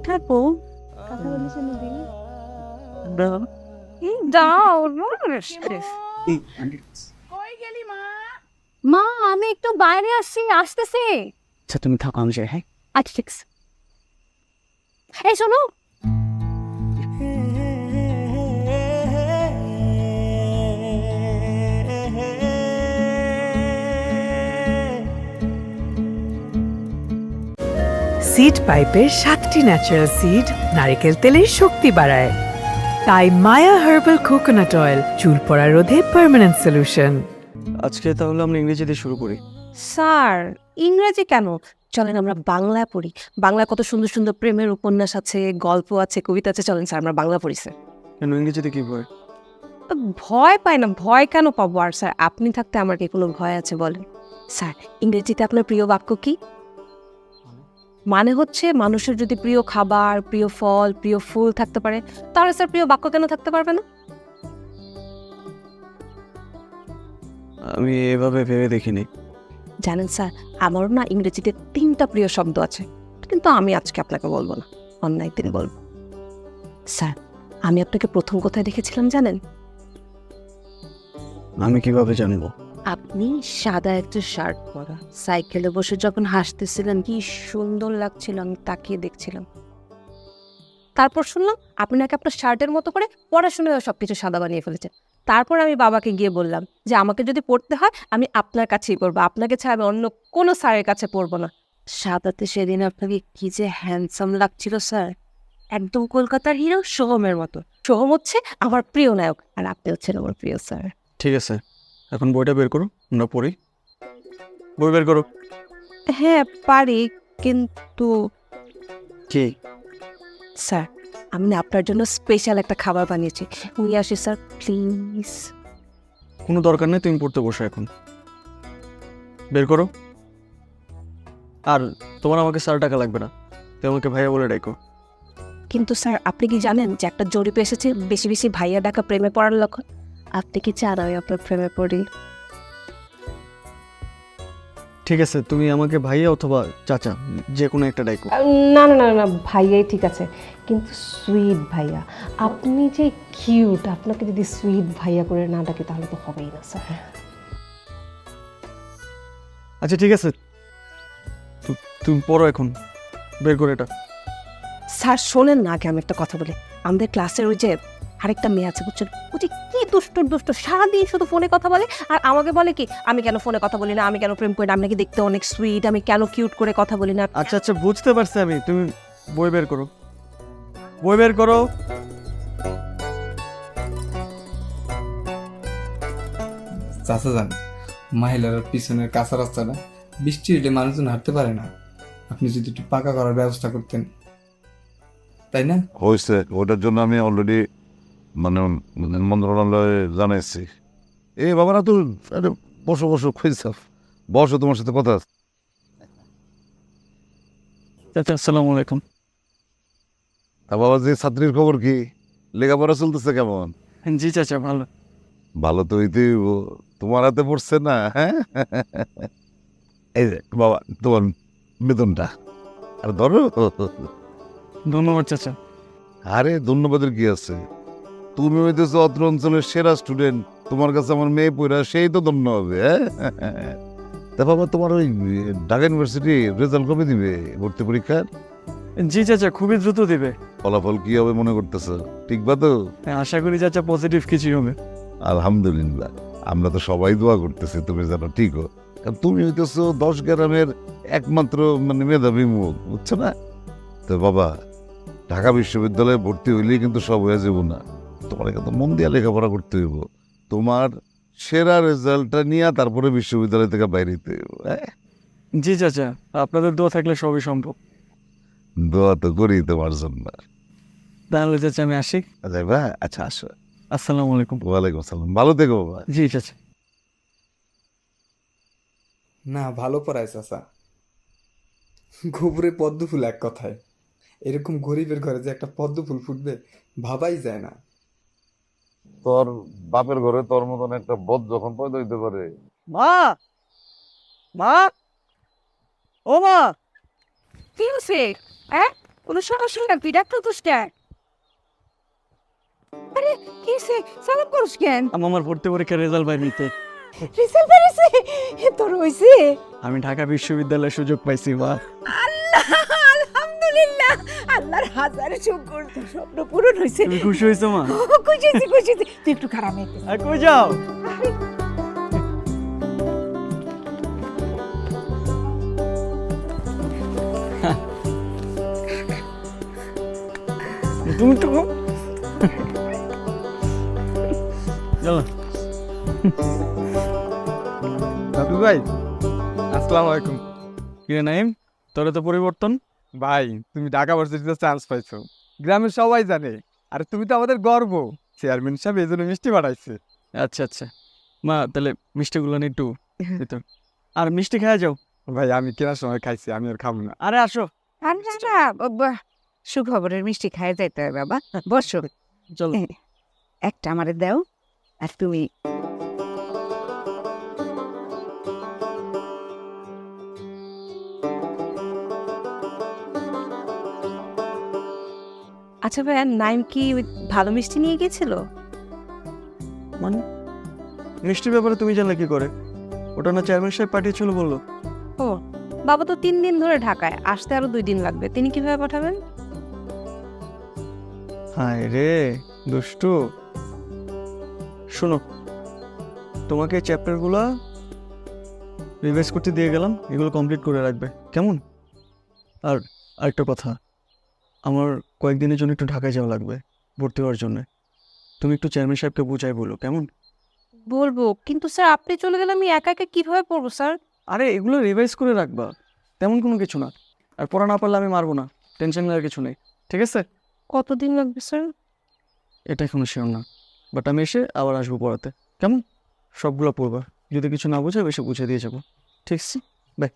থাকবো। কথা বলি শুনে দিই। যাও। কই গেলি মা? মা, আমি একটু বাইরে আসতেছি। আচ্ছা তুমি থাকো, আমি যাই। হ্যাঁ আচ্ছা ঠিক আছে। এই শোনো, সিড পাইপের 7টি ন্যাচারাল সিড নারকেল তেলের শক্তি বাড়ায়। তাই মায়া হার্বাল কোকোনাট অয়েল চুল পড়া রোধে পার্মানেন্ট সলিউশন। আজকে তাহলে আমরা ইংরেজি দিয়ে শুরু করি। স্যার, ইংরেজি কেন? চলেন আমরা বাংলা পড়ি। বাংলা কত সুন্দর সুন্দর প্রেমের উপন্যাস আছে, গল্প আছে, কবিতা আছে। চলেন স্যার, আমরা বাংলা পড়ি স্যার। কেন ইংরেজিতে কি ভয়? ভয় পাই না, ভয় কেন পাবো? আর স্যার আপনি থাকতে আমার কি কোনো ভয় আছে বলেন? স্যার, ইংরেজিতে আপনার প্রিয় বাক্য কি? মানে হচ্ছে মানুষের যদি প্রিয় খাবার, প্রিয় ফল, প্রিয় ফুল থাকতে পারে, তাহলে স্যার প্রিয় বাক্য কেন থাকতে পারবে না? আমি এভাবে ভেবে দেখিনি। জানেন স্যার, আমারও না ইংরেজিতে 3টা প্রিয় শব্দ আছে, কিন্তু আমি আজকে আপনাকে বলবো না, অন্য একদিন বলবো। স্যার, আমি আপনাকে প্রথম কোথায় দেখেছিলাম জানেন? আমি কিভাবে জানবো? আপনি সাদা একটা শার্ট পরা, সাইকেলে বসে যখন হাসতেছিলেন, কি সুন্দর লাগছিল, আমি তাকিয়ে দেখছিলাম। তারপর শুনলাম আপনি নাকি আপনার শার্টের মতো করে পড়াশোনায় সবকিছু সাদা বানিয়ে ফেলেছেন। তারপর আমি বাবাকে গিয়ে বললাম যে আমাকে যদি পড়তে হয় আমি আপনার কাছেই পড়বো, আপনাকে ছাড়া আমি অন্য কোনো স্যারের কাছে পড়বো না। সাদাতে সেদিন আপনাকে কি যে হ্যান্ডসাম লাগছিল স্যার, একদম কলকাতার হিরো সোহমের মতো। সোহম হচ্ছে আমার প্রিয় নায়ক, আর আপনি হচ্ছেন আমার প্রিয় স্যার। ঠিক আছে, এখন বইটা বের করো, আমরা পড়ি। বই বের করো। হ্যাঁ পারি, কিন্তু কি? স্যার, আমি না আপনার জন্য স্পেশাল একটা খাবার বানিয়েছি, নিয়ে আসি স্যার প্লিজ। কোনো দরকার নেই, তুমি পড়তে বসো এখন। বের করো। আর তোমার আমাকে স্যার টাকা লাগবে না, তুমি আমাকে ভাইয়া বলে ডাকো। কিন্তু স্যার আপনি কি জানেন যে একটা জরিপে এসেছে বেশি বেশি ভাইয়া ডাকা প্রেমে পড়ার লক্ষণ? আপনি কি চান আমি আপনার প্রেমে পড়ি? ঠিক আছে, তুমি আমাকে ভাইয়া অথবা চাচা যে কোনো একটা ডাকো। না না না না, ভাইয়াই ঠিক আছে, কিন্তু সুইট ভাইয়া। আপনি যে কিউট, আপনাকে যদি সুইট ভাইয়া করে না ডাকি তাহলে তো হবেই না স্যার। আচ্ছা ঠিক আছে, তুমি পড়ো এখন, বের করে এটা। স্যার শোনেন না, আগে আমি একটা কথা বলি। আমাদের ক্লাসের ওই যে আরেকটা মেয়ে আছে বুঝছেন, ও যে কি দুষ্ট সারাদিন শুধু ফোনে কথা বলে, আর আমাকে বলে কি আমি কেন ফোনে কথা বলি না, আমি কেন প্রেম করি না, আমি নাকি দেখতে অনেক সুইট, আমি কেন কিউট করে কথা বলি না। আচ্ছা আচ্ছা বুঝতে পারছি আমি, তুমি বই বের করো, বই বের করো। চাচা যান, মহিলার পিছনের কাঁচা রাস্তাটা বৃষ্টি হলে মানুষজন হাঁটতে পারে না, আপনি যদি একটু পাকা করার ব্যবস্থা করতেন, তাই না? হয়েছে, ওটার জন্য আমি অলরেডি মন্ত্রণালয়ে জানাইছি। বাবা না তো, আরে বসো বসো, খুঁজছাফ বসো, তোমার সাথে কথা আছে। চাচা আসসালামু আলাইকুম। তা বাবা, যে ছাত্রীর খবর কি, লেখাপড়া চলতেছে কেমন? জি চাচা ভালো। ভালো তো হইতেই হইব, তোমার হাতে পড়ছে না। হ্যাঁ, এই যে বাবা তোমার বেতনটা, আর ধরো। ধন্যবাদ চাচা। আরে ধন্যবাদের কি আছে, তুমি হইতেছো অত্র অঞ্চলের সেরা স্টুডেন্ট, তোমার কাছে আমার মেয়ে পড়া সেই তো ধন্য হবে। হ্যাঁ, তা বাবা তোমার ওই ঢাকা ইউনিভার্সিটি রেজাল্ট কবে দিবে, ভর্তি পরীক্ষার? জি চাচা খুবই দ্রুত দিবে। ফলাফল কি হবে মনে করতেছো, ঠিকবা তো? হ্যাঁ, আশা করি চাচা পজিটিভ কিছুই হবে। আলহামদুলিল্লাহ, আমরা তো সবাই দোয়া করতেছি তুমি জানো ঠিক হো, কারণ তুমি হইতেছো 10 গ্রামের একমাত্র মেধাবী মুখ, বুঝছো না? তো বাবা, ঢাকা বিশ্ববিদ্যালয়ে ভর্তি হইলেই কিন্তু সব হয়ে যাব না, তোমার কিন্তু মন দিয়া লেখাপড়া করতে হইব, তোমার সেরা রেজাল্টটা নিয়ে তারপরে বিশ্ববিদ্যালয় থেকে বাইরে হইতে হইব। হ্যাঁ, জি চাচা, আপনাদের দোয়া থাকলে সবই সম্ভব। দোয়া তো করি তোমার জন্য। তাহলে চাচা আমি আসি। আচ্ছা ভাই, আচ্ছা আসো। আসসালামু আলাইকুম। ওয়ালাইকুম আসসালাম, ভালো থেকো বাবা। জি চাচা। না, ভালো পড়ায় চাচা, গোবরে পদ্ম ফুল এক কথায়, এরকম গরিবের ঘরে যে একটা পদ্ম ফুল ফুটবে ভাবাই যায় না। তোর বাপের ঘরে তোর মতন একটা বদ যখন পয়দা হইতে পারে। মা, মা, ও মা। কি হচ্ছে? হ্যাঁ, কোনো সমস্যা না, তুই ডাক্তার তো স্যার। আরে কি হচ্ছে, সালাম করস কেন? আমার ভর্তি পরীক্ষার রেজাল্ট বাইর নিতে। রেজাল্ট বেরিয়েছে, তোর হয়েছে? আমি ঢাকা বিশ্ববিদ্যালয়ে সুযোগ পাইছি মা। আল্লাহ, আলহামদুলিল্লাহ, আল্লাহর হাজার শুকর, তোর স্বপ্ন পূরণ হয়েছে। তুমি খুশি হয়েছো মা? খুশি হয়েছি, তুই একটু খারাপ হয়েছে। আর কই যাও? তুমি তো চলো। দাদু ভাই, আসসালামু আলাইকুম। কিরে নাইম, তোরে তো পরিবর্তন। ভাই, তুমি ঢাকা ভার্সিটিতে চান্স পাইছো, গ্রামের সবাই জানে, আর তুমি তো আমাদের গর্ব। চেয়ারম্যান সাহেব এই জন্য মিষ্টি পাঠাইছে। আচ্ছা আচ্ছা মা, তাহলে মিষ্টিগুলো নিয়ে একটু দিত। আর মিষ্টি খেয়ে যাও। ভাই, আমি কেনার সময় খাইছি, আমি আর খাবো না। আরে আসো। সুখবরের মিষ্টি খাই যাইতে হবে বাবা, বসো। চলো। একটা আমারে দাও, আর তুমি আচ্ছা ভাইয়া, নাইম কি ওই ভালো মিষ্টি নিয়ে গেছিল? মানে মিষ্টির ব্যাপারে তুমি জানলে কি করে? ওটা না চেয়ারম্যান সাহেব পাঠিয়েছিল বললো। ও বাবা তো 3 দিন ধরে ঢাকায়, আসতে আরো 2 দিন লাগবে, তিনি কিভাবে পাঠাবেন? হায় রে দুষ্টু। শোনো, তোমাকে চ্যাপ্টারগুলো রিভাইজ করতে দিয়ে গেলাম, এগুলো কমপ্লিট করে রাখবে কেমন? আর আরেকটা কথা, আমার কয়েকদিনের জন্য একটু ঢাকায় যাওয়া লাগবে ভর্তি হওয়ার জন্য। তুমি একটু চেয়ারম্যান সাহেবকে বুঝাই বলো কেমন? বলবো, কিন্তু স্যার আপনি চলে গেলে আমি একা একা কিভাবে পড়বো স্যার? আরে এগুলো রিভাইজ করে রাখবা, তেমন কোনো কিছু না। আর পড়া না পারলে আমি মারবো না, টেনশন নেওয়ার কিছু নেই, ঠিক আছে? কতদিন লাগবে স্যার? এটা এখনো শিওর না, বাট আমি এসে আবার আসবো পড়াতে, কেমন? সবগুলো পড়বা, যদি কিছু না বোঝায় এসে বুঝে দিয়ে যাবো, ঠিক আছে? বাই।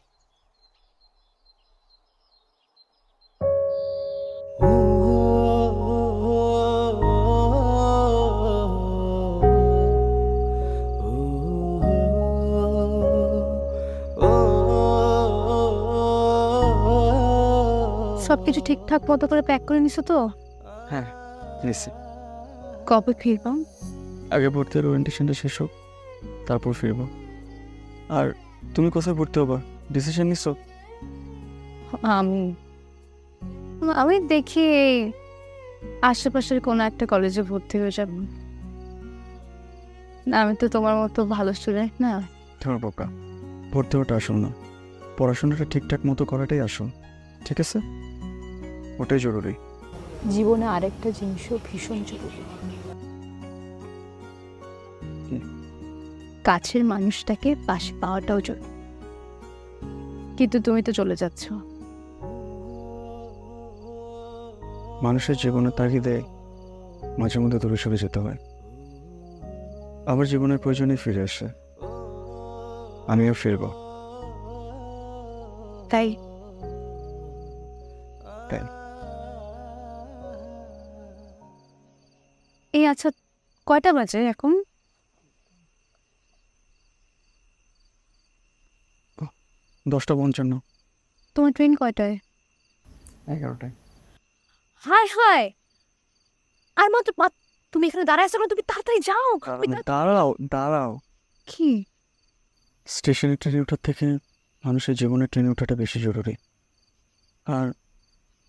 সবকিছু ঠিকঠাক মতো করে প্যাক করে নিছো তো? হ্যাঁ নিশ্চয়। কবে ফিরবা? আগে ভর্তির ওরিয়েন্টেশনটা শেষ হোক, তারপর ফিরবো। আর তুমি কোথায় পড়তে হবা ডিসিশন নিছো? আমি আমি দেখি এই আশেপাশের কোনো একটা কলেজে ভর্তি হয়ে যাব। না, আমি তো তোমার মতো ভালো স্টুডেন্ট না। তোমার বোকা, ভর্তি হওয়াটা আসল না, পড়াশোনাটা ঠিকঠাক মতো করাটাই আসল। ঠিক আছে, ওটাই জরুরি। জীবনে আরেকটা জিনিসও ভীষণ জরুরি, কাছের মানুষটাকে পাশে পাওয়াটাও জরুরি। কিন্তু তুমি তো চলে যাচ্ছ। মানুষের জীবনের তাগিদে মাঝে মধ্যে দূরে সরে যেতে হয়, আবার জীবনের প্রয়োজনে ফিরে আসে। আমিও ফিরব। তাই এই আচ্ছা, কয়টা বাজে এখন? 10:55। তোমার ট্রেন কয়টায়? 11টায়। হায় হায়, আর মাত্র তুমি এখানে দাঁড়ায় আছো, তুমি তাড়াতাড়ি যাও। দাঁড়াও দাঁড়াও। কি? স্টেশনে ট্রেনে ওঠার থেকে মানুষের জীবনে ট্রেনে ওঠাটা বেশি জরুরি। আর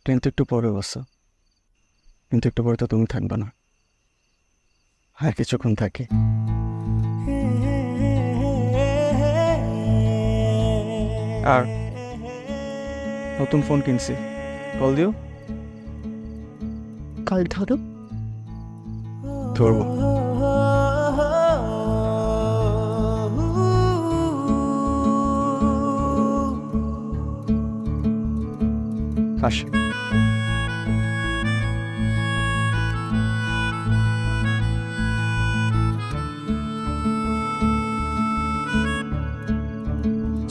ট্রেন তো একটু পরে বসো, কিন্তু একটু পরে তো তুমি থাকবে না, আর কিছুক্ষণ থাকি। আর নতুন ফোন কিনছি, কল দিও। কল ধরো। ধরবো। আসে।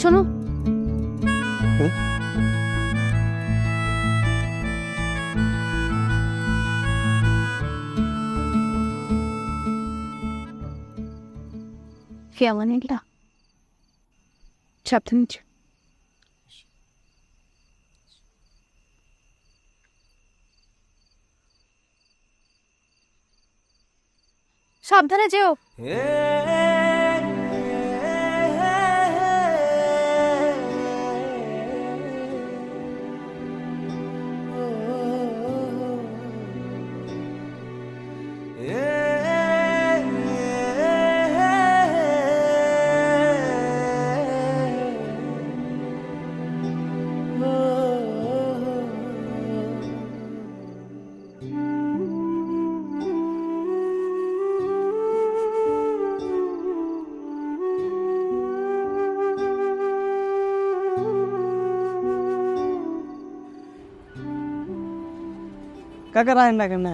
শোনো, ফিয়ামানিল্লাহ, সাবধানে। সাবধানে যেও। কাকা রাখেন না কেন?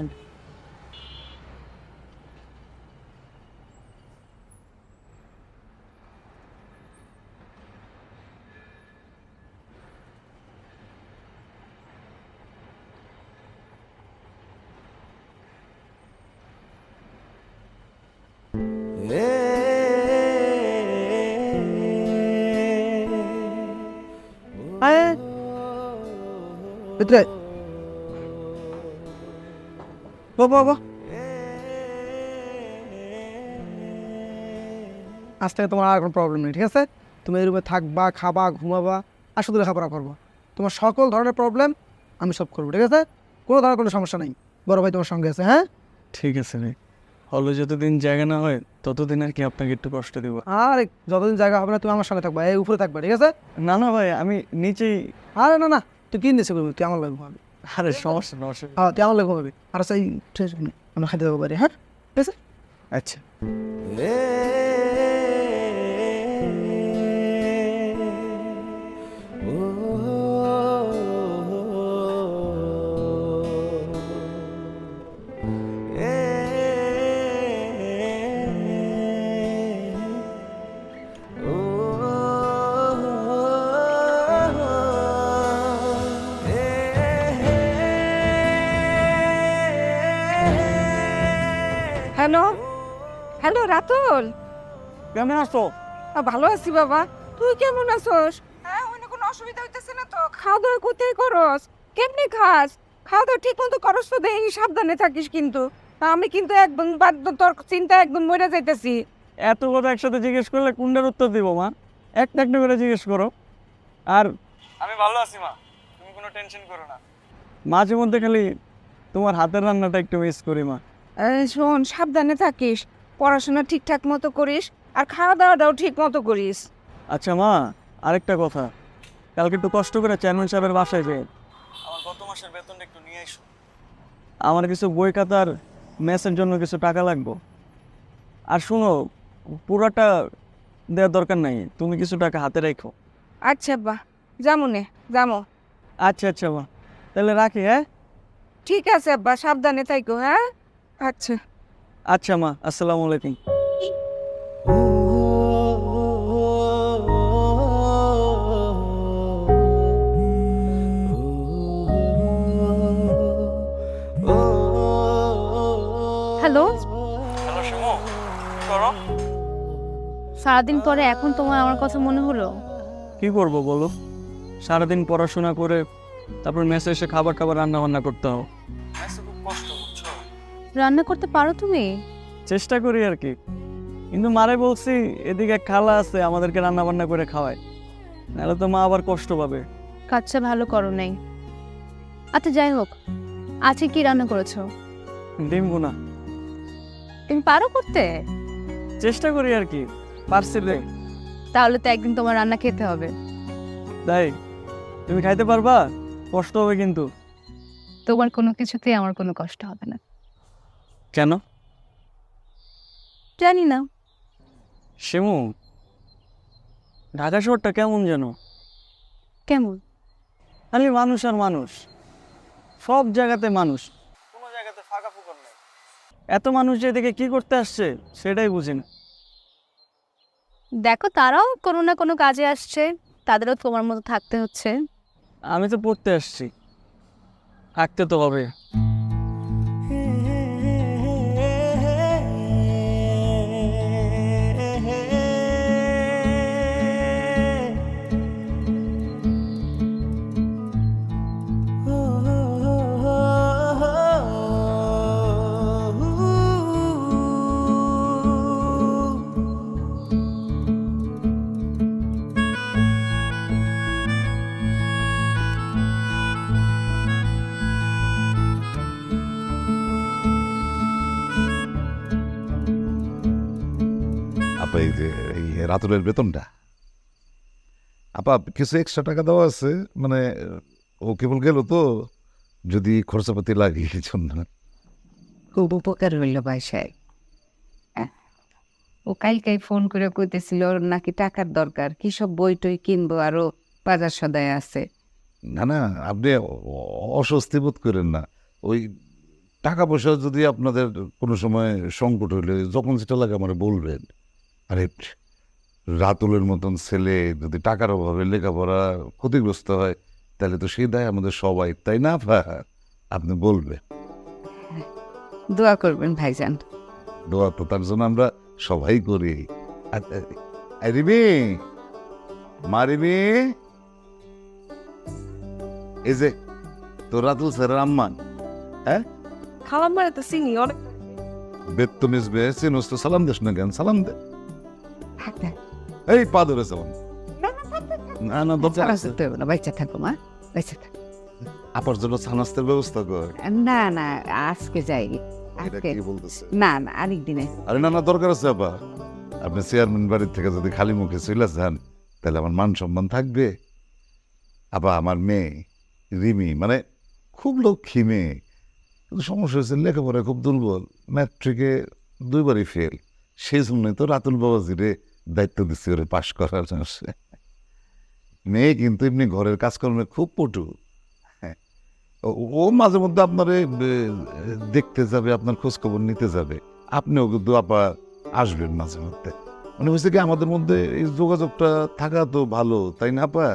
ভিতরে বাবা, আজ থেকে তোমার আর কোনো প্রবলেম নেই, ঠিক আছে? তুমি এই রুমে থাকবা, খাবা, ঘুমাবা, আর শুধু লেখাপড়া করবো। তোমার সকল ধরনের প্রবলেম আমি সব করবো, ঠিক আছে? কোনো ধরনের কোনো সমস্যা নেই। বড় ভাই তোমার সঙ্গে আছে। হ্যাঁ, ঠিক আছে রে। হলে যতদিন জায়গা না হয় ততদিন আর কি আপনাকে একটু কষ্ট দেবো। আর যতদিন জায়গা হবে না তুমি আমার সঙ্গে থাকবা, এই উপরে থাকবা, ঠিক আছে? না না ভাই, আমি নিচেই। আরে না না, তুই কিন দিচ্ছে করবি, তুই আমার লাগে ঘুমাবি। আরে সমস্যা না, অসুবিধা। হ্যাঁ, তুই আমার লাগে ঘুমাবি। আর সেই আমরা খাইতে দেবো বাড়ি। হ্যাঁ, ঠিক আছে? আচ্ছা। হ্যালো হ্যালো রাতুল, কেমন আছো? ভালো আছি বাবা, তুই কেমন আছোস? হ্যাঁ, অন্য কোনো অসুবিধা হইতেছে না তো? খাওয়া দাওয়া কোথায় করস? কেমনি খাস? খাওয়া দাওয়া ঠিক মতো করস তো? দেখি সাবধানে থাকিস কিন্তু। আমি কিন্তু একদম বাধ্য, তোর চিন্তা একদম মরে যাইতেছি। এত কথা একসাথে জিজ্ঞেস করলে কোনটার উত্তর দিব মা? একটা একটা করে জিজ্ঞেস করো। আর আমি ভালো আছি মা, তুমি কোনো টেনশন করো না। মাঝে মধ্যে খালি তোমার হাতের রান্নাটা একটু মিস করি মা। শোন, সাবধানে থাকিস, পড়াশোনা ঠিকঠাক মতো করিস, আর খাওয়া দাওয়াটাও ঠিক মতো করিস। আচ্ছা মা, আরেকটা কথা, কালকে একটু কষ্ট করে চেয়ারম্যান সাহেবের বাসায় যাই, আমার গত মাসের বেতনটা একটু নিয়ে এসো। আমার কিছু বই খাতার মেসের জন্য কিছু টাকা লাগবে। আর শুনো, পুরাটা দেওয়ার দরকার নাই, তুমি কিছু টাকা হাতে রেখো। আচ্ছা বা, যামো নে, যামো। আচ্ছা আচ্ছা মা, তাহলে রাখি। হ্যাঁ ঠিক আছে আব্বা, সাবধানে থাইকো। হ্যাঁ, আচ্ছা। আচ্ছা মা, আসসালামু আলাইকুম। হ্যালো, হ্যালো শিমু, কি করো? সারাদিন পরে এখন তোমার আমার কথা মনে হলো? কি করবো বলো, সারাদিন পড়াশোনা করে তারপর মেসে এসে খাবার রান্না বান্না করতে হবে। খুব কষ্ট, বুঝছো? রান্না করতে পারো তুমি? চেষ্টা করি আর কি, কিন্তু মারে বলছি এদিকে খালা আছে, আমাদেরকে রান্না বান্না করে খাওয়ায়, নাহলে তো মা আবার কষ্ট পাবে। কাজটা ভালো করো নাই। আচ্ছা যাই হোক, আজকে কি রান্না করেছো? ডিম ভুনা। তুমি পারো করতে? চেষ্টা করি আর কি, পারছি রে। তাহলে তো একদিন তোমার রান্না খেতে হবে। তাই তুমি খাইতে পারবা? কষ্ট হবে কিন্তু। তোমার কোনো কিছুতেই আমার কোনো কষ্ট হবে না। কেন? জানি না। শিমু, ঢাকা শহরটা কেমন যেন? কেমন? খালি মানুষ আর মানুষ, সব জায়গাতে মানুষ, কোনো জায়গাতে ফাঁকা ফুকর নেই। এত মানুষ যে এদিকে কি করতে আসছে সেটাই বুঝি না। দেখো, তারাও কোনো না কোনো কাজে আসছে, তাদেরও তোমার মতো থাকতে হচ্ছে। আমি তো পড়তে আসছি, থাকতে তো হবে। আপা এই যে এই রাতুলের বেতনটা, আপা কিছু এক্সট্রা টাকা দেওয়া আছে, মানে ও কেবল গেল তো, যদি খরচাপাতি লাগে এই জন্য। খুব উপকার হইল ভাই সাহেব। ও কালকে ফোন করে কইতেছিল ওর নাকি টাকার দরকার, কি সব বই টই কিনবো, আরো বাজার সদায় আছে। না না, আপনি অস্বস্তি বোধ করেন না। ওই টাকা পয়সা যদি আপনাদের কোনো সময় সংকট হইলে যখন যেটা লাগে আমার বলবেন। আরে রাতুলের মতন ছেলে যদি টাকার অভাবে লেখাপড়া ক্ষতিগ্রস্ত হয়, তাহলে তো সেই দায় আমাদের সবাই, তাই না? আপনি বলবেন। দোয়া করবেন ভাইজান। দোয়া তো তার জন্য আমরা সবাই করি। রিমি, মা রিমি, এই যে তোর রাতুল স্যারের আম্মান। হ্যাঁ, খালাম মানে তো চিনি অনেক। বেত্তমিজ বেছে নষ্ট সালাম দেশ না কেন? সালাম দে। এই পা ধরে সালাম। না না, দরকার আছে। বাচ্চা থাকো মা, বাচ্চা থাকো। আপার জন্য ছানাস্তের ব্যবস্থা কর। না না, আজকে যাই। এটা কি বলতেছে? না না, আরেক দিনে। আরে না না, দরকার আছে আপা। আপনি চেয়ারম্যান বাড়ির থেকে যদি খালি মুখে চলে যান, তাহলে আমার মান সম্মান থাকবে। আপা, আমার মেয়ে রিমি মানে খুব লক্ষ্মী মেয়ে, কিন্তু সমস্যা হয়েছে লেখাপড়ায় খুব দুর্বল, ম্যাট্রিকে 2বারই ফেল। সেই জন্যই তো রাতুল বাবাজিরে দায়িত্ব দিচ্ছি ওরে পাশ করার জন্য। মেয়ে কিন্তু এমনি ঘরের কাজকর্মে খুব পটু। হ্যাঁ, ও মাঝে মধ্যে আপনারে দেখতে যাবে, আপনার খোঁজ খবর নিতে যাবে। আপনিও কিন্তু আপা আসবেন মাঝে মধ্যে। মানে হয়েছে কি, আমাদের মধ্যে এই যোগাযোগটা থাকা তো ভালো, তাই না আপা?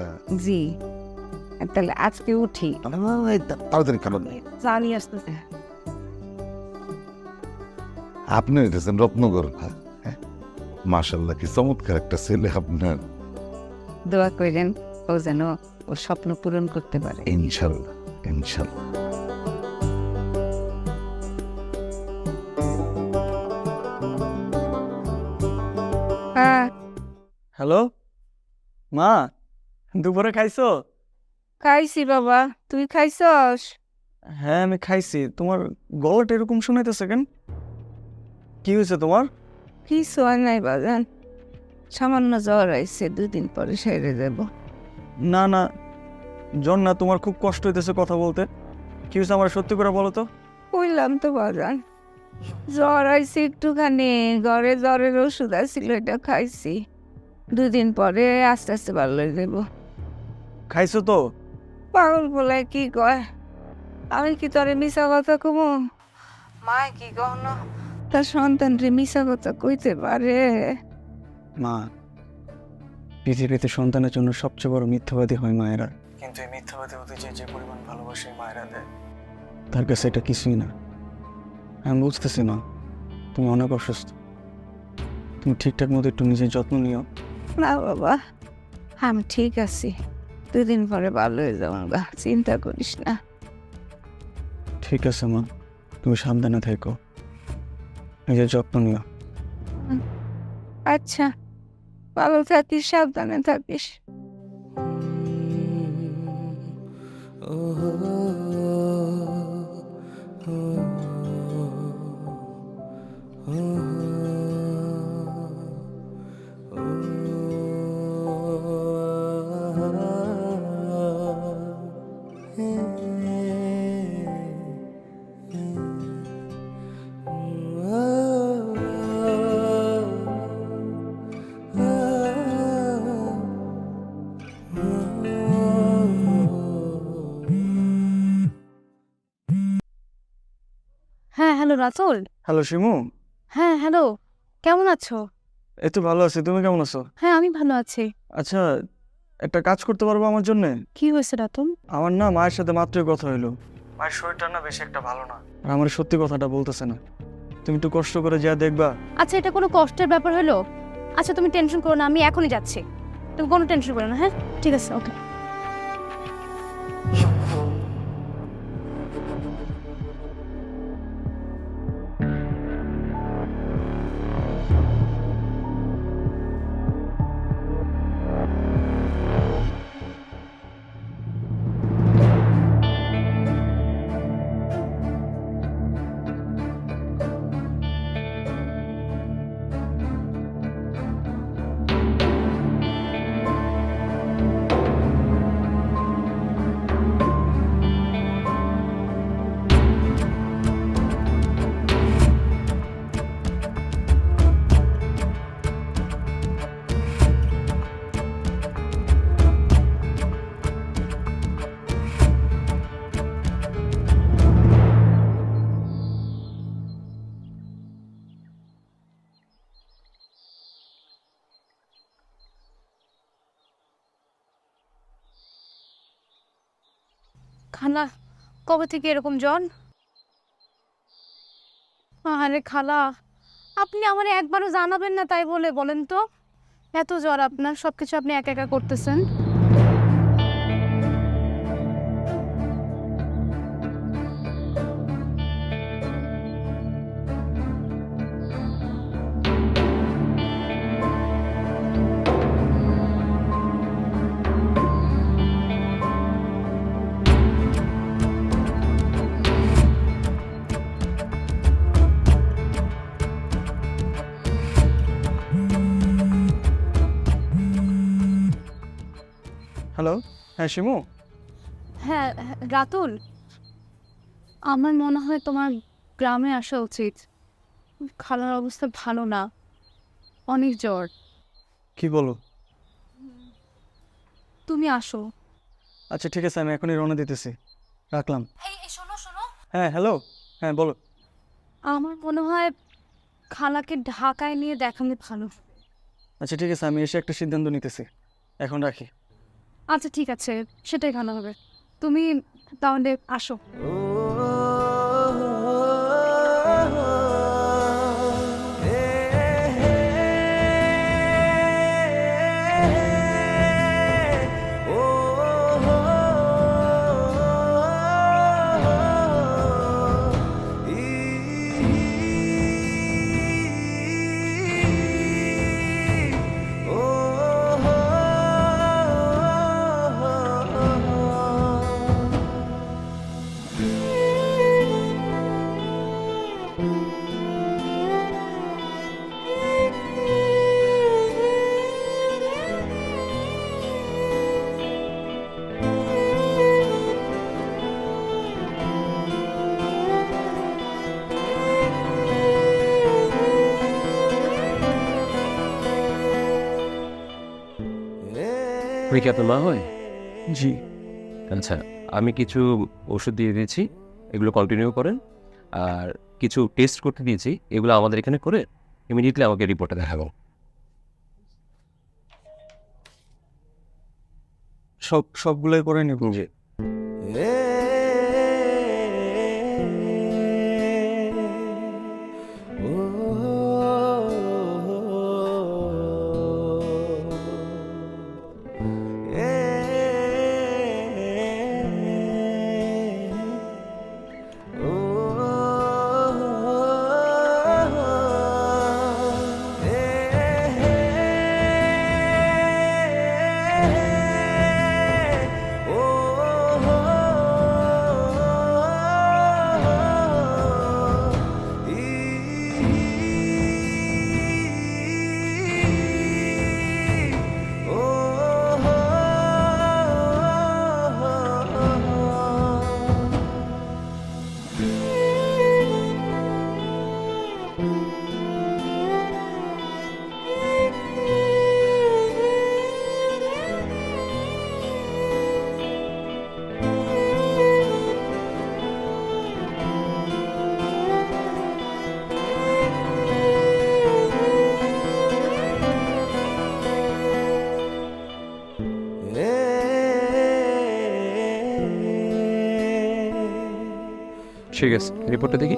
জি, তাহলে আজকে উঠি। তাড়াতাড়ি খাবার নেই। জানি আসতেছে। আপনি হইতেছেন রত্নগর্ভা। মাশাল্লাহ, কি চমৎকার একটা ছেলে আপনার। দোয়া করেন ও যেন ওর স্বপ্ন পূরণ করতে পারে। ইনশাল্লাহ, ইনশাল্লাহ। হ্যাঁ, হ্যালো, মা, দুপুরে খাইছো? খাইছি বাবা, তুই খাইছস? হ্যাঁ আমি খাইছি। তোমার গলাটা এরকম শোনাইতেছে কেন? কি হয়েছে তোমার? কিছু আর নাই বাজান, সামান্য জ্বর আইছে, 2 দিন পরে সেরে যাব। না না, জন না, তোমার খুব কষ্ট হইতেছে কথা বলতে। কি হয়েছে আমার সত্যি করে বলো তো। কইলাম তো বাজান, জ্বর আইছে একটুখানি, ঘরে জ্বরের ওষুধ আছিল, এটা খাইছি। 2 দিন পরে আস্তে আস্তে ভালো হয়ে যাব। খাইছো তো? পাগল বলে কি কয়, আমি কি তোরে মিশা কথা কমু? মায় কি কখনো তার সন্তানরে মিশা কথা কইতে পারে? মা, পৃথিবীতে সন্তানের জন্য সবচেয়ে বড় মিথ্যাবাদী হয় মায়েরা। কিন্তু এই মিথ্যাবাদী হতে যে পরিমাণ ভালোবাসে মায়েরা দেয়, তার কাছে এটা কিছুই না। আমি বুঝতেছি মা, তুমি অনেক অসুস্থ। তুমি ঠিকঠাক মতো একটু নিজের যত্ন নিও। না বাবা, আমি ঠিক আছি, 2 দিন পরে ভালো হয়ে যাবো গা, চিন্তা করিস না। ঠিক আছে মা, তুমি সাবধানে থেকো, নিজের যত্ন নিও। আচ্ছা, ভালো থাকিস, সাবধানে থাকিস। হ্যাঁ হ্যালো রাতুল। হ্যালো শিমু। হ্যাঁ হ্যালো, কেমন আছো? এই তো ভালো আছি, তুমি কেমন আছো? হ্যাঁ আমি ভালো আছি। আচ্ছা, একটা কাজ করতে পারবো আমার জন্য? কি হয়েছে রাতুল? আমার না মায়ের সাথে মাত্রই কথা হইলো। মায়ের শরীরটা না বেশি একটা ভালো না, আর আমার সত্যি কথাটা বলতেছে না। তুমি একটু কষ্ট করে যা দেখবা। আচ্ছা এটা কোনো কষ্টের ব্যাপার হলো? আচ্ছা তুমি টেনশন করো না, আমি এখনই যাচ্ছি, তুমি কোনো টেনশন করো না। হ্যাঁ ঠিক আছে, ওকে। খালা, কবে থেকে এরকম জ্বর? আরে খালা, আপনি আমার একবারও জানাবেন না তাই বলে, বলেন তো? এত জ্বর আপনার, সবকিছু আপনি একা একা করতেছেন। হ্যালো, হ্যাঁ শিমু। হ্যাঁ রাতুল, আমার মনে হয় তোমার গ্রামে আসা উচিত। খালার অবস্থা ভালো না, অনেক জ্বর। কি বলো? তুমি আসো। আচ্ছা ঠিক আছে, আমি এখনই রওনা দিতেছি, রাখলাম। এই শোনো শোনো। হ্যাঁ হ্যালো, হ্যাঁ বলো। আমার মনে হয় খালাকে ঢাকায় নিয়ে দেখালে ভালো। আচ্ছা ঠিক আছে, আমি এসে একটা সিদ্ধান্ত নিতেছি, এখন রাখি। আচ্ছা ঠিক আছে, সেটাই ভালো হবে। তুমি তাহলে আসো। আপনি কি আপনার মা হয়? জি। আচ্ছা, আমি কিছু ওষুধ দিয়ে দিয়েছি, এগুলো কন্টিনিউ করেন। আর কিছু টেস্ট করতে দিয়েছি, এগুলো আমাদের এখানে করে ইমিডিয়েটলি আমাকে রিপোর্টে দেখাবেন। সবগুলোই করে নেব। জি। ঠিক আছে, রিপোর্টটা দেখি।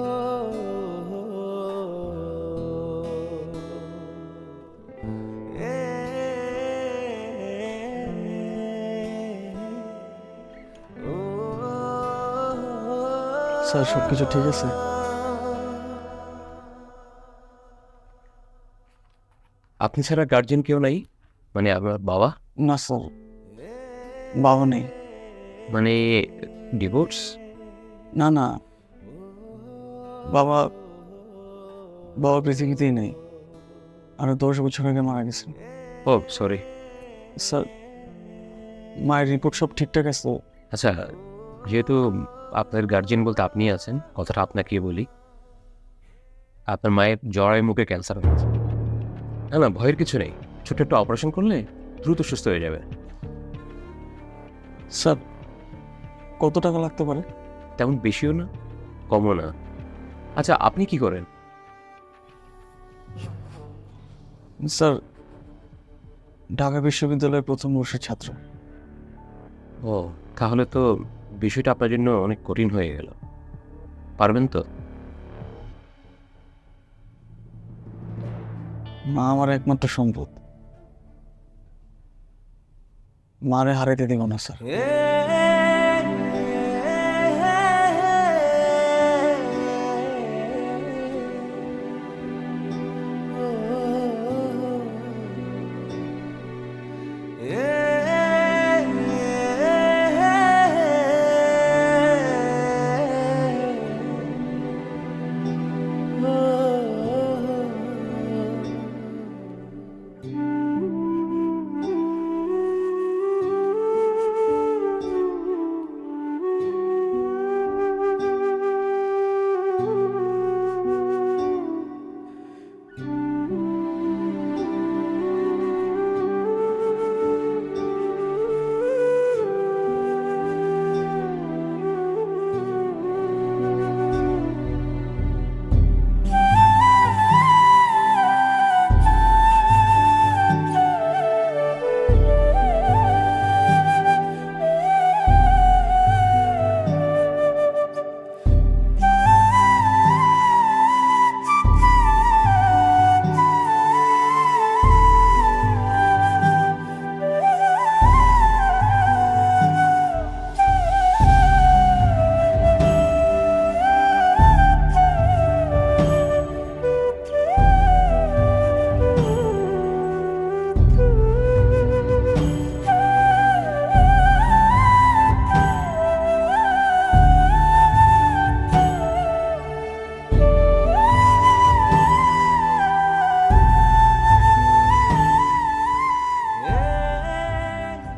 স্যার সবকিছু ঠিক আছে? আপনি ছাড়া গার্জিয়ান কেউ নাই? মানে আপনার বাবা? না স্যার, বাবা নেই। মানে ডিভোর্স? না না, বাবা পৃথিবীতেই নেই, আরো 10 বছর আগে মারা গেছেন। ও সরি স্যার, মায়ের রিপোর্ট সব ঠিকঠাক আছে? আচ্ছা, যেহেতু আপনার গার্জিয়ান বলতে আপনি আছেন, কথাটা আপনাকে বলি। আপনার মায়ের জরায়ু মুখে ক্যান্সার হয়েছে। না না, ভয়ের কিছু নেই, ছোট্ট একটা অপারেশন করলে দ্রুত সুস্থ হয়ে যাবে। স্যার কত টাকা লাগতে পারে? তেমন বেশিও না, কমও না। আচ্ছা, আপনি কি করেন? স্যার ঢাকা বিশ্ববিদ্যালয়ের প্রথম বর্ষের ছাত্র। ও, তাহলে তো বিষয়টা আপনার জন্য অনেক কঠিন হয়ে গেল। পারবেন তো? মা আমার একমাত্র সম্পদ, মারে হারাইতে দেব না স্যার।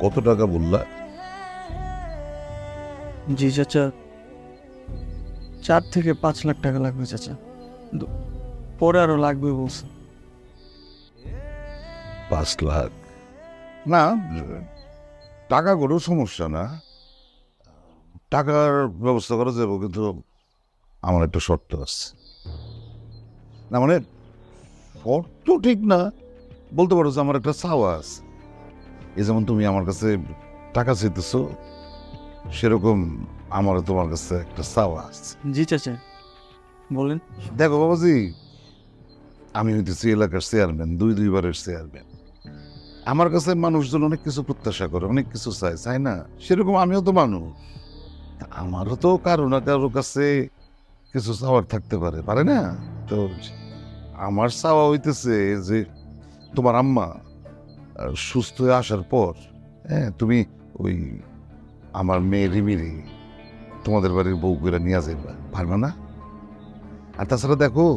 কত টাকা বললা? জি চাচা, 4 থেকে 5 লাখ টাকা লাগবে চাচা, পরে আরো লাগবে বলছে। 5 লাখ না, টাকা কোনো সমস্যা না, টাকার ব্যবস্থা করা যাবে, কিন্তু আমার একটা শর্ত আছে। না মানে শর্ত ঠিক না, বলতে পারো যে আমার একটা চাওয়া আছে। এই যেমন তুমি আমার কাছে টাকা চাইতেছো, সেরকম আমারও তোমার কাছে একটা চাওয়া আছে। জি চাচা, বলেন। দেখো বাবাজি, আমি হইতেছি এলাকার চেয়ারম্যান, দুইবারের চেয়ারম্যান। আমার কাছে মানুষজন অনেক কিছু প্রত্যাশা করে, অনেক কিছু চায় না? সেরকম আমিও তো মানুষ, আমারও তো কারো না কারো কাছে কিছু চাওয়ার থাকতে পারে না? তো আমার চাওয়া হইতেছে যে তোমার আম্মা সুস্থ হয়ে আসার পর, হ্যাঁ, তুমি ওই আমার মেয়ে রিমিরি তোমাদের বাড়ির বউ করে নিয়ে যাইবা, পারবা না? আর তাছাড়া দেখো,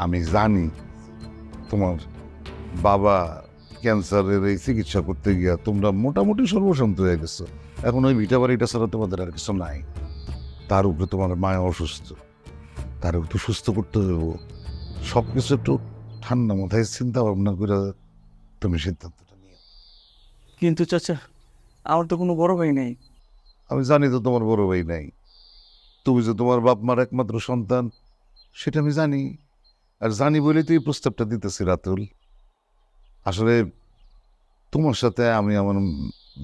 আমি জানি তোমার বাবা ক্যান্সারের এই চিকিৎসা করতে গিয়া তোমরা মোটামুটি সর্বশান্ত হয়ে গেছো। এখন ওই ভিটা বাড়িটা ছাড়া তোমাদের আর কিছু নাই। তার উপরে তোমার মায়া অসুস্থ, তার একটু সুস্থ করতে হইব। সব কিছু একটু ঠান্ডা মাথায় চিন্তা ভাবনা করে তুমি সিদ্ধান্তটা নিও। কিন্তু চাচা, আমার তো কোনো বড় ভাই নেই। আমি জানি তো তোমার বড় ভাই নাই, তুমি যে তোমার বাপ মার একমাত্র সন্তান সেটা আমি জানি। আর জানি বলেই তো এই প্রস্তাবটা দিতেছি রাতুল। আসলে তোমার সাথে আমি আমার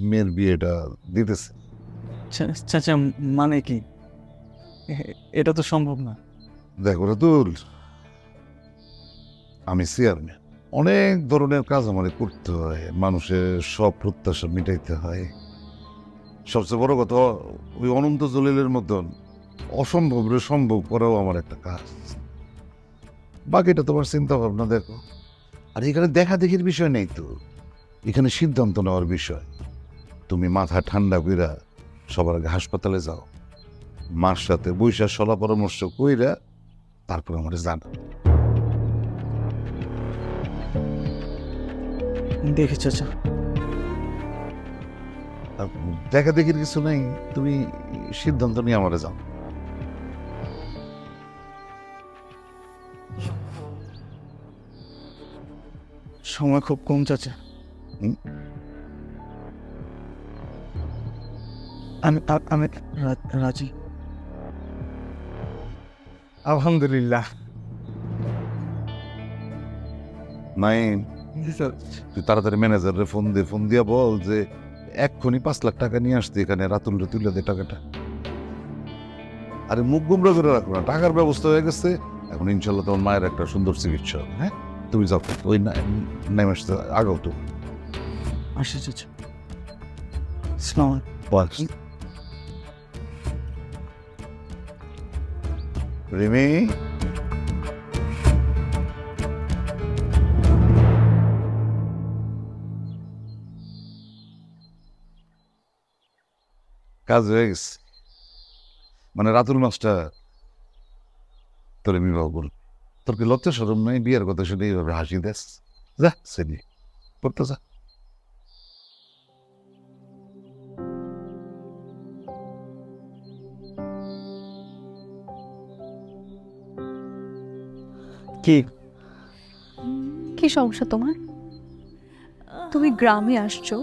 মেয়ের বিয়েটা দিতেছি। চাচা মানে কি? এটা তো সম্ভব না। দেখো রাতুল, আমি চেয়ারম্যান, অনেক ধরনের কাজ আমার করতে হয়, মানুষের সব প্রত্যাশা মিটাইতে হয়। সবচেয়ে বড় কথা, ওই অনন্ত জলিলের মতন অসম্ভবরে সম্ভব করাও আমার একটা কাজ। বাকিটা তোমার চিন্তা ভাবনা। দেখো, আর এখানে দেখা দেখির বিষয় নেই তো, এখানে সিদ্ধান্ত নেওয়ার বিষয়। তুমি মাথা ঠান্ডা কইরা সবার আগে হাসপাতালে যাও, মার সাথে বৈশা সলা পরামর্শ কইরা তারপর আমার জানা। দেখি চাচা, দেখা দেখির কিছু নাই, তুমি সিদ্ধান্ত নিয়ে আমারে যাও। সময় খুব কম চাচা। আমি রাজি। আলহামদুলিল্লাহ। নাইম, তুই তাড়াতাড়ি ম্যানেজারে ফোন দিয়া বল যে এক্ষুনি 5 লাখ টাকা নিয়ে আসতে, এখানে রাতুল তুলে দে টাকাটা। আরে মুখ গুমরা করে রাখো না, টাকার ব্যবস্থা হয়ে গেছে। এখন ইনশাল্লাহ তোমার মায়ের একটা সুন্দর চিকিৎসা হবে। হ্যাঁ, তুমি যাও, ওই নাইম আসতে আগাও তো। আসি চাচা। আসসালামু রিমি, কাজ হয়ে গেছে। মানে রাতুল মাস্টার তোর বিবাহ করল, তোর কি লজ্জা শরম নাই? বিয়ের কথা শুনে এইভাবে হাসি দেস? যা সেনি করতে যা। কি কি সমস্যা তোমার? তুমি গ্রামে আসছো,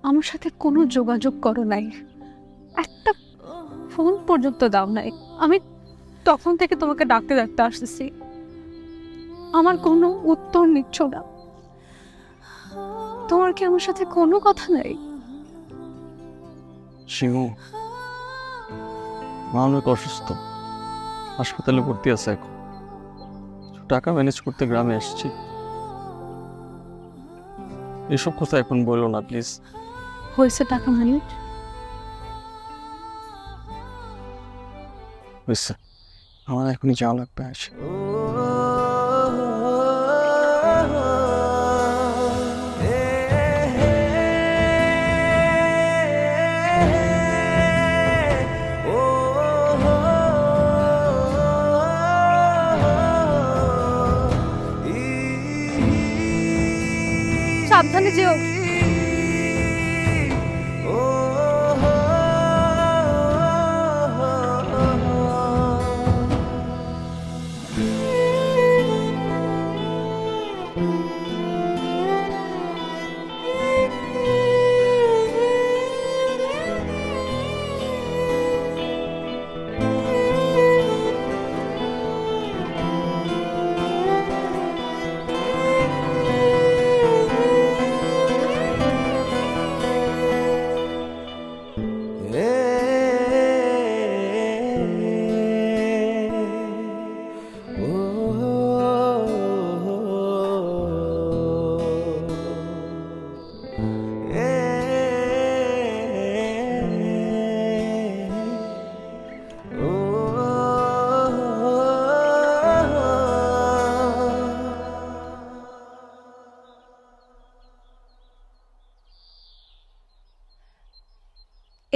আমার সাথে কোনো যোগাযোগ করো নাই, একটা ফোন পর্যন্ত দাও নাই। আমি তখন থেকে তোমাকে ডাকতে ডাকতে আসতেছি, আমার কোনো উত্তর নিচ্ছ না। তোমার কি আমার সাথে কোনো কথা নাই? শিমু, মা অনেক অসুস্থ, হাসপাতালে ভর্তি আছে। এখন টাকা ম্যানেজ করতে গ্রামে আসছি। এসব কথা এখন বলো না প্লিজ। হয়েছে টাকা ম্যানেজ? হয়েছে, আমার এখনই যাওয়া লাগবে। আসে সাবধানে যেও।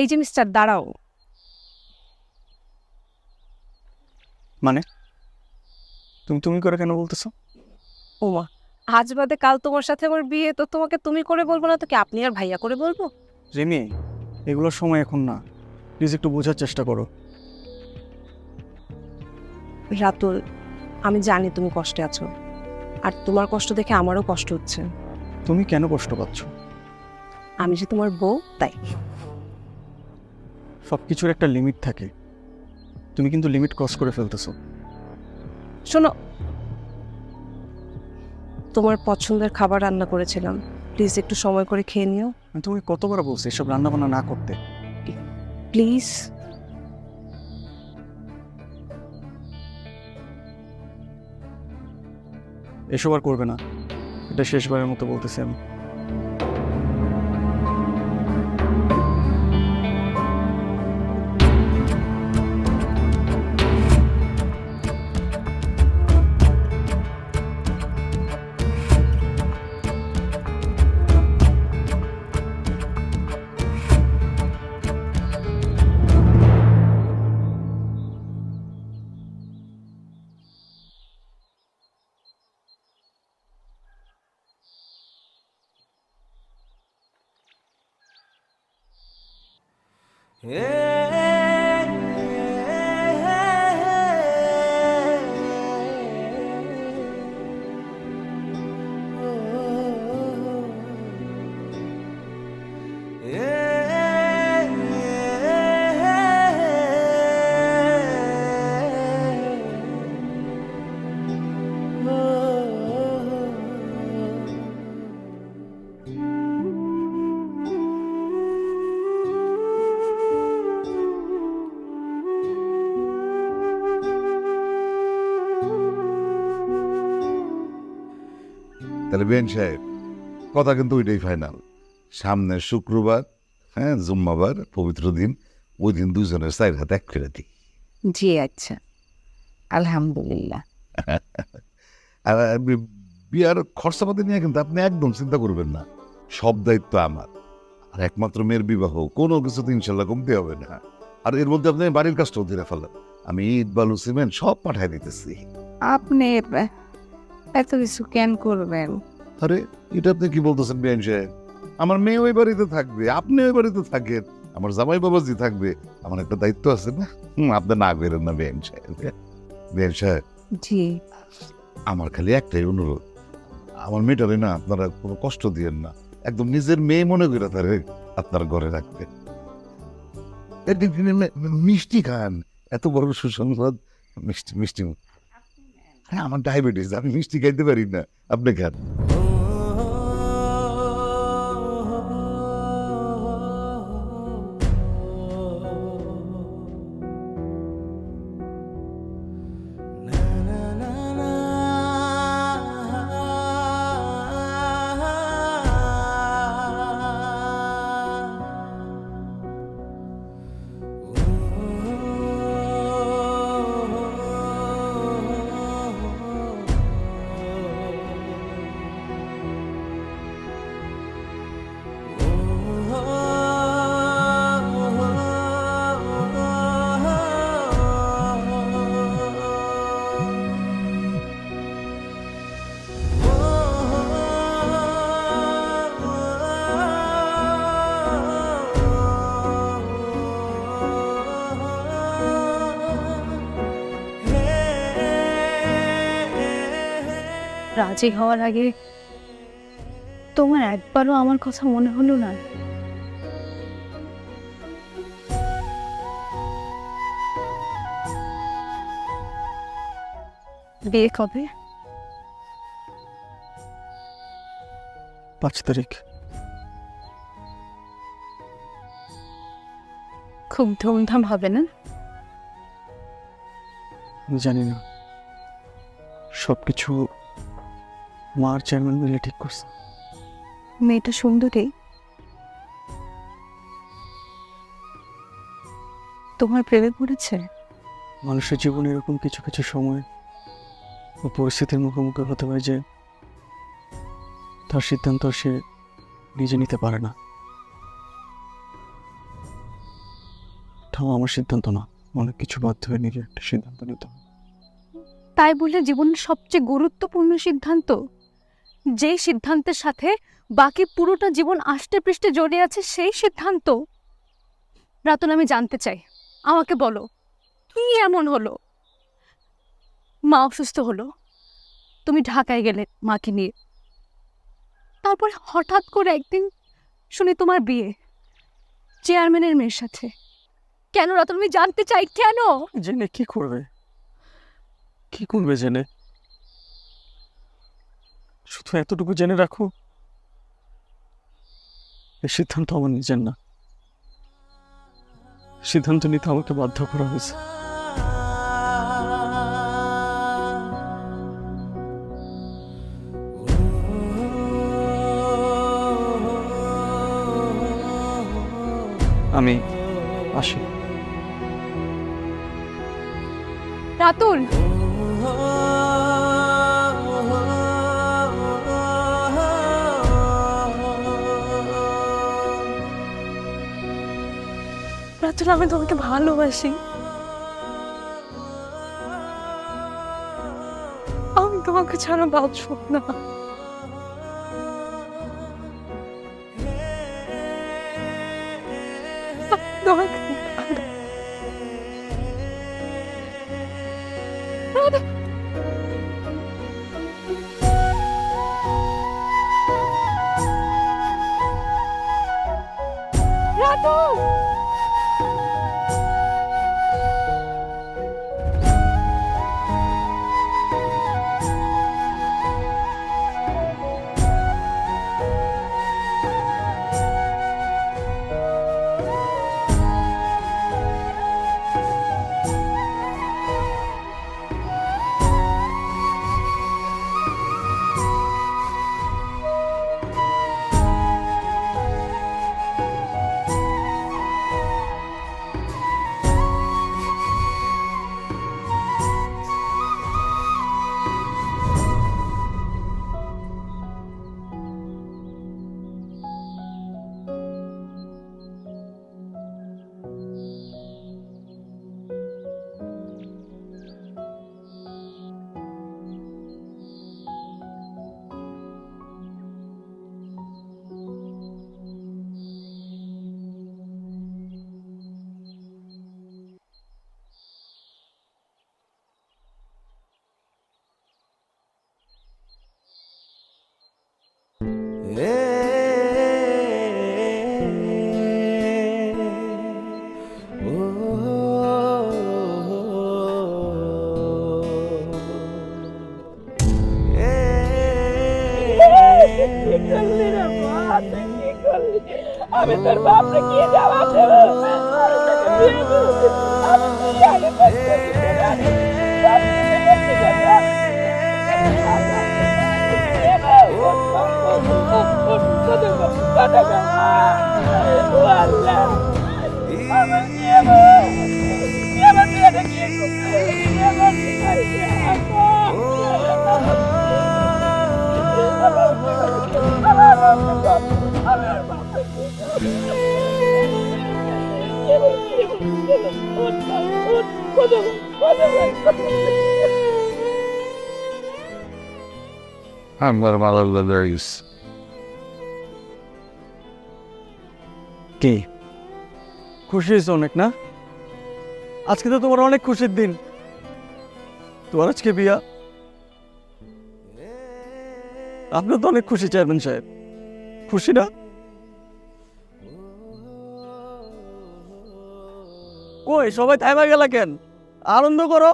এই যে মিস্টার দাঁড়াও, মানে তুমি তুমি করে কেন বলতেছো? ওমা আজ বাদে কাল তোমার সাথে আমার বিয়ে, তো তোমাকে তুমি করে বলবো না তো কি আপনি আর ভাইয়া করে বলবো? রিমি, এগুলোর সময় এখন না, প্লিজ একটু বোঝার চেষ্টা করো। রাতুল, আমি জানি তুমি কষ্টে আছো, আর তোমার কষ্ট দেখে আমারও কষ্ট হচ্ছে। তুমি কেন কষ্ট পাচ্ছ? আমি যে তোমার বউ, তাই। সব কিছুর একটা লিমিট থাকে, তুমি কিন্তু লিমিট ক্রস করে ফেলতেছো। শোনো, তোমার পছন্দের খাবার রান্না করেছিলাম, প্লিজ একটু সময় করে খেয়ে নিও। আমি তোমাকে কতবার বলছি এসব রান্না বান্না না করতে। প্লিজ। এসব আর করবে না, এটা শেষবারের মতো বলতেছি আমি। তাহলে বেন সাহেব, কথা কিন্তু ওইটাই ফাইনাল। সামনে শুক্রবার, হ্যাঁ জুম্মাবার পবিত্র দিন, ওই দিন দুজনের চার হাত এক করে দিই। জি আচ্ছা, আলহামদুলিল্লাহ। আর বিয়ার খরচাপাতি নিয়ে কিন্তু আপনি একদম চিন্তা করবেন না, সব দায়িত্ব আমার। আর একমাত্র মেয়ের বিবাহ, কোনো কিছুতে ইনশাল্লাহ কমতে হবে না। আর এর মধ্যে আপনি বাড়ির কাজটাও দিয়ে ফেলেন, আমি ইট বালু সিমেন্ট সব পাঠাই দিতেছি। আপনি এত কিছু কেন করবেন? আরে এটা আপনি কি বলতেছেন বিয়ান সাহেব? আমার মেয়ে ওই বাড়িতে থাকবে, আপনি ওই বাড়িতে থাকেন, আমার জামাই বাবাজি থাকবে, আমার একটা দায়িত্ব আছে না? আপনি না করেন না বিয়ান সাহেব। বিয়ান সাহেব, জি আমার খালি একটাই অনুরোধ, আমার মেয়েটারে না আপনারা কোনো কষ্ট দিয়েন না, একদম নিজের মেয়ে মনে করে তারে আপনার ঘরে রাখবেন। মিষ্টি খান, এত বড় সুসংবাদ, মিষ্টি মিষ্টি। হ্যাঁ আমার ডায়াবেটিস, আমি মিষ্টি খাইতে পারি না, আপনি খান। রাজি হওয়ার আগে তোমার একবারও আমার কথা মনে হলো না? বিয়ে কবে? 5 তারিখ। খুব ধুমধাম হবে না? আমি জানি না, সবকিছু মার চেয়ারম্যান মিলে ঠিক করছে। মেয়েটা সুন্দরী, তোমার প্রেমে পড়েছে? মানুষের জীবনে এরকম কিছু কিছু সময় ও পরিস্থিতির মুখোমুখি হতে হয় যে তার সিদ্ধান্ত সে নিজে নিতে পারে না। ওঠাও আমার সিদ্ধান্ত না, অনেক কিছু বাধ্য হয়ে নিজে একটা সিদ্ধান্ত নিতে হবে। তাই বলে জীবনের সবচেয়ে গুরুত্বপূর্ণ সিদ্ধান্ত, যেই সিদ্ধান্তের সাথে বাকি পুরোটা জীবন আষ্টে পৃষ্ঠে জড়িয়ে আছে, সেই সিদ্ধান্ত। রাতুল, আমি জানতে চাই, আমাকে বলো কি এমন হলো? মা অসুস্থ হলো, তুমি ঢাকায় গেলে মাকে নিয়ে, তারপর হঠাৎ করে একদিন শুনি তোমার বিয়ে চেয়ারম্যানের মেয়ের সাথে। কেন রাতুল, আমি জানতে চাই কেন? জেনে কি করবে? কি করবে জেনে? শুধু এতটুকু জেনে রাখো, এই সিদ্ধান্ত আমার নিজের না, সিদ্ধান্ত নিতে আমাকে বাধ্য করা হয়েছে। আমি আসি। রাতুল, রাতুল, আমি তোমাকে ভালোবাসি। আমি তোমাকে ছাড়া বাঁচব না। তোমাকে রাতুল, আমি তোর বাপরে কি জবাব দেব? আমার ভালো লাগে। কে খুশি হয়েছে অনেক না? আজকে তো তোমার অনেক খুশির দিন, তোমার আজকে বিয়া। আপনার তো অনেক খুশি চেয়ারম্যান সাহেব, খুশি না? কই সবাই থাইমা গেলা কেন? আনন্দ করো,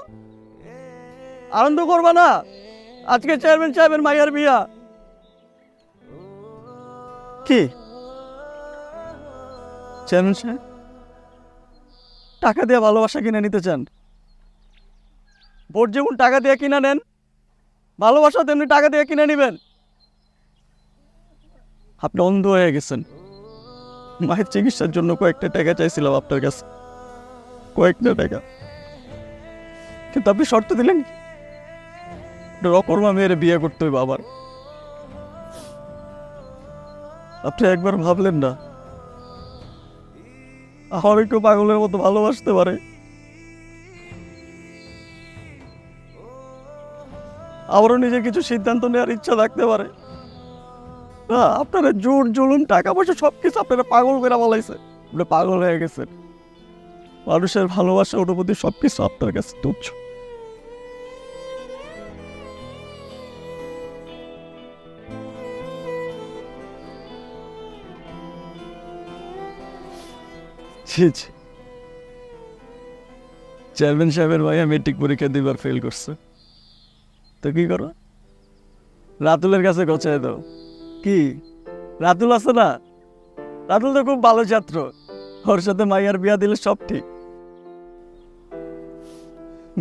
আনন্দ করবা না? আজকে চেয়ারম্যান সাহেবের মাইয়ার বিয়া। কি চেয়ারম্যান সাহেব টাকা দিয়ে ভালোবাসা কিনে নিতে চান? ভোট যেমন টাকা দিয়ে কিনা নেন, ভালোবাসা তেমনি টাকা দিয়ে কিনে নিবেন। আপনি অন্ধ হয়ে গেছেন। মায়ের চিকিৎসার জন্য কয়েকটা টাকা চাইছিলাম আপনার কাছে, কয়েকটা টাকা, কিন্তু আপনি শর্ত দিলেন অকর্মা মেয়ের বিয়ে করতে হইব আবার। আপনি একবার ভাবলেন না আমার একটু পাগলের মতো ভালোবাসতে পারে, আমারও নিজে কিছু সিদ্ধান্ত নেওয়ার ইচ্ছা থাকতে পারে। না, আপনারা জোর জুলুম টাকা পয়সা সবকিছু আপনারা পাগল করে বলাইছে, আপনি পাগল হয়ে গেছেন। মানুষের ভালোবাসা অনুভূতি সবকিছু আপনার কাছে তুচ্ছ। চেয়ারম্যান সাহেবের ভাইয়া মেট্রিক পরীক্ষা 2বার ফেল করছে, তো কি করো? রাতুলের কাছে গছায় দাও। কি রাতুল আছে না? রাতুল তো খুব ভালো ছাত্র, ওর সাথে মাইয়ার বিয়া দিলে সব ঠিক।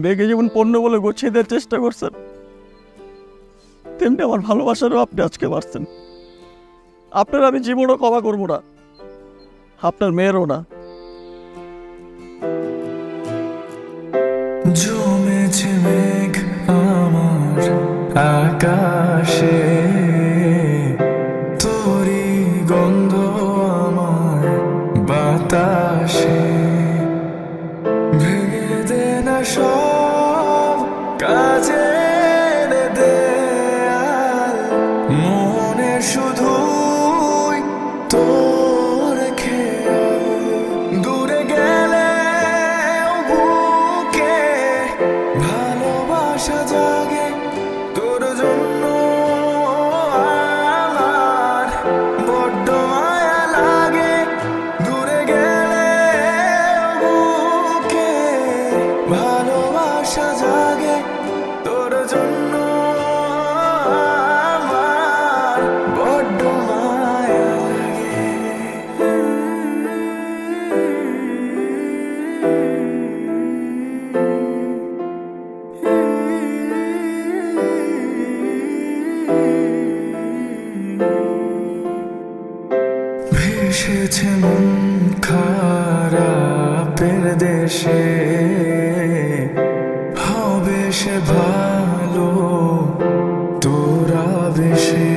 বেগে যেমন পণ্য বলে গুছিয়ে দেওয়ার চেষ্টা করছেন, তেমনি আমার ভালোবাসারও আপনি আজকে পারছেন। আপনার আমি জীবনও ক্ষমা করবো না, আপনার মেয়েরও না। জমেছে মেঘ আমার আকাশে, তোরি গন্ধ আমার বাতাসে, ভেঙে দে না সব কাজের দেয়াল, মনে শুধুই তোর খেয়াল, দূরে গেলে বুকে ভালোবাসা জাগে তোর জন্য আমার বড্ড মায়া লাগে, দূরে গেলে বুকে ভালোবাসা জাগে তোর জন্য আমার বড্ড মায়া লাগে। ভেসেছে মন খারাপের দেশে, হবে সে ভালো তোরা বেশে।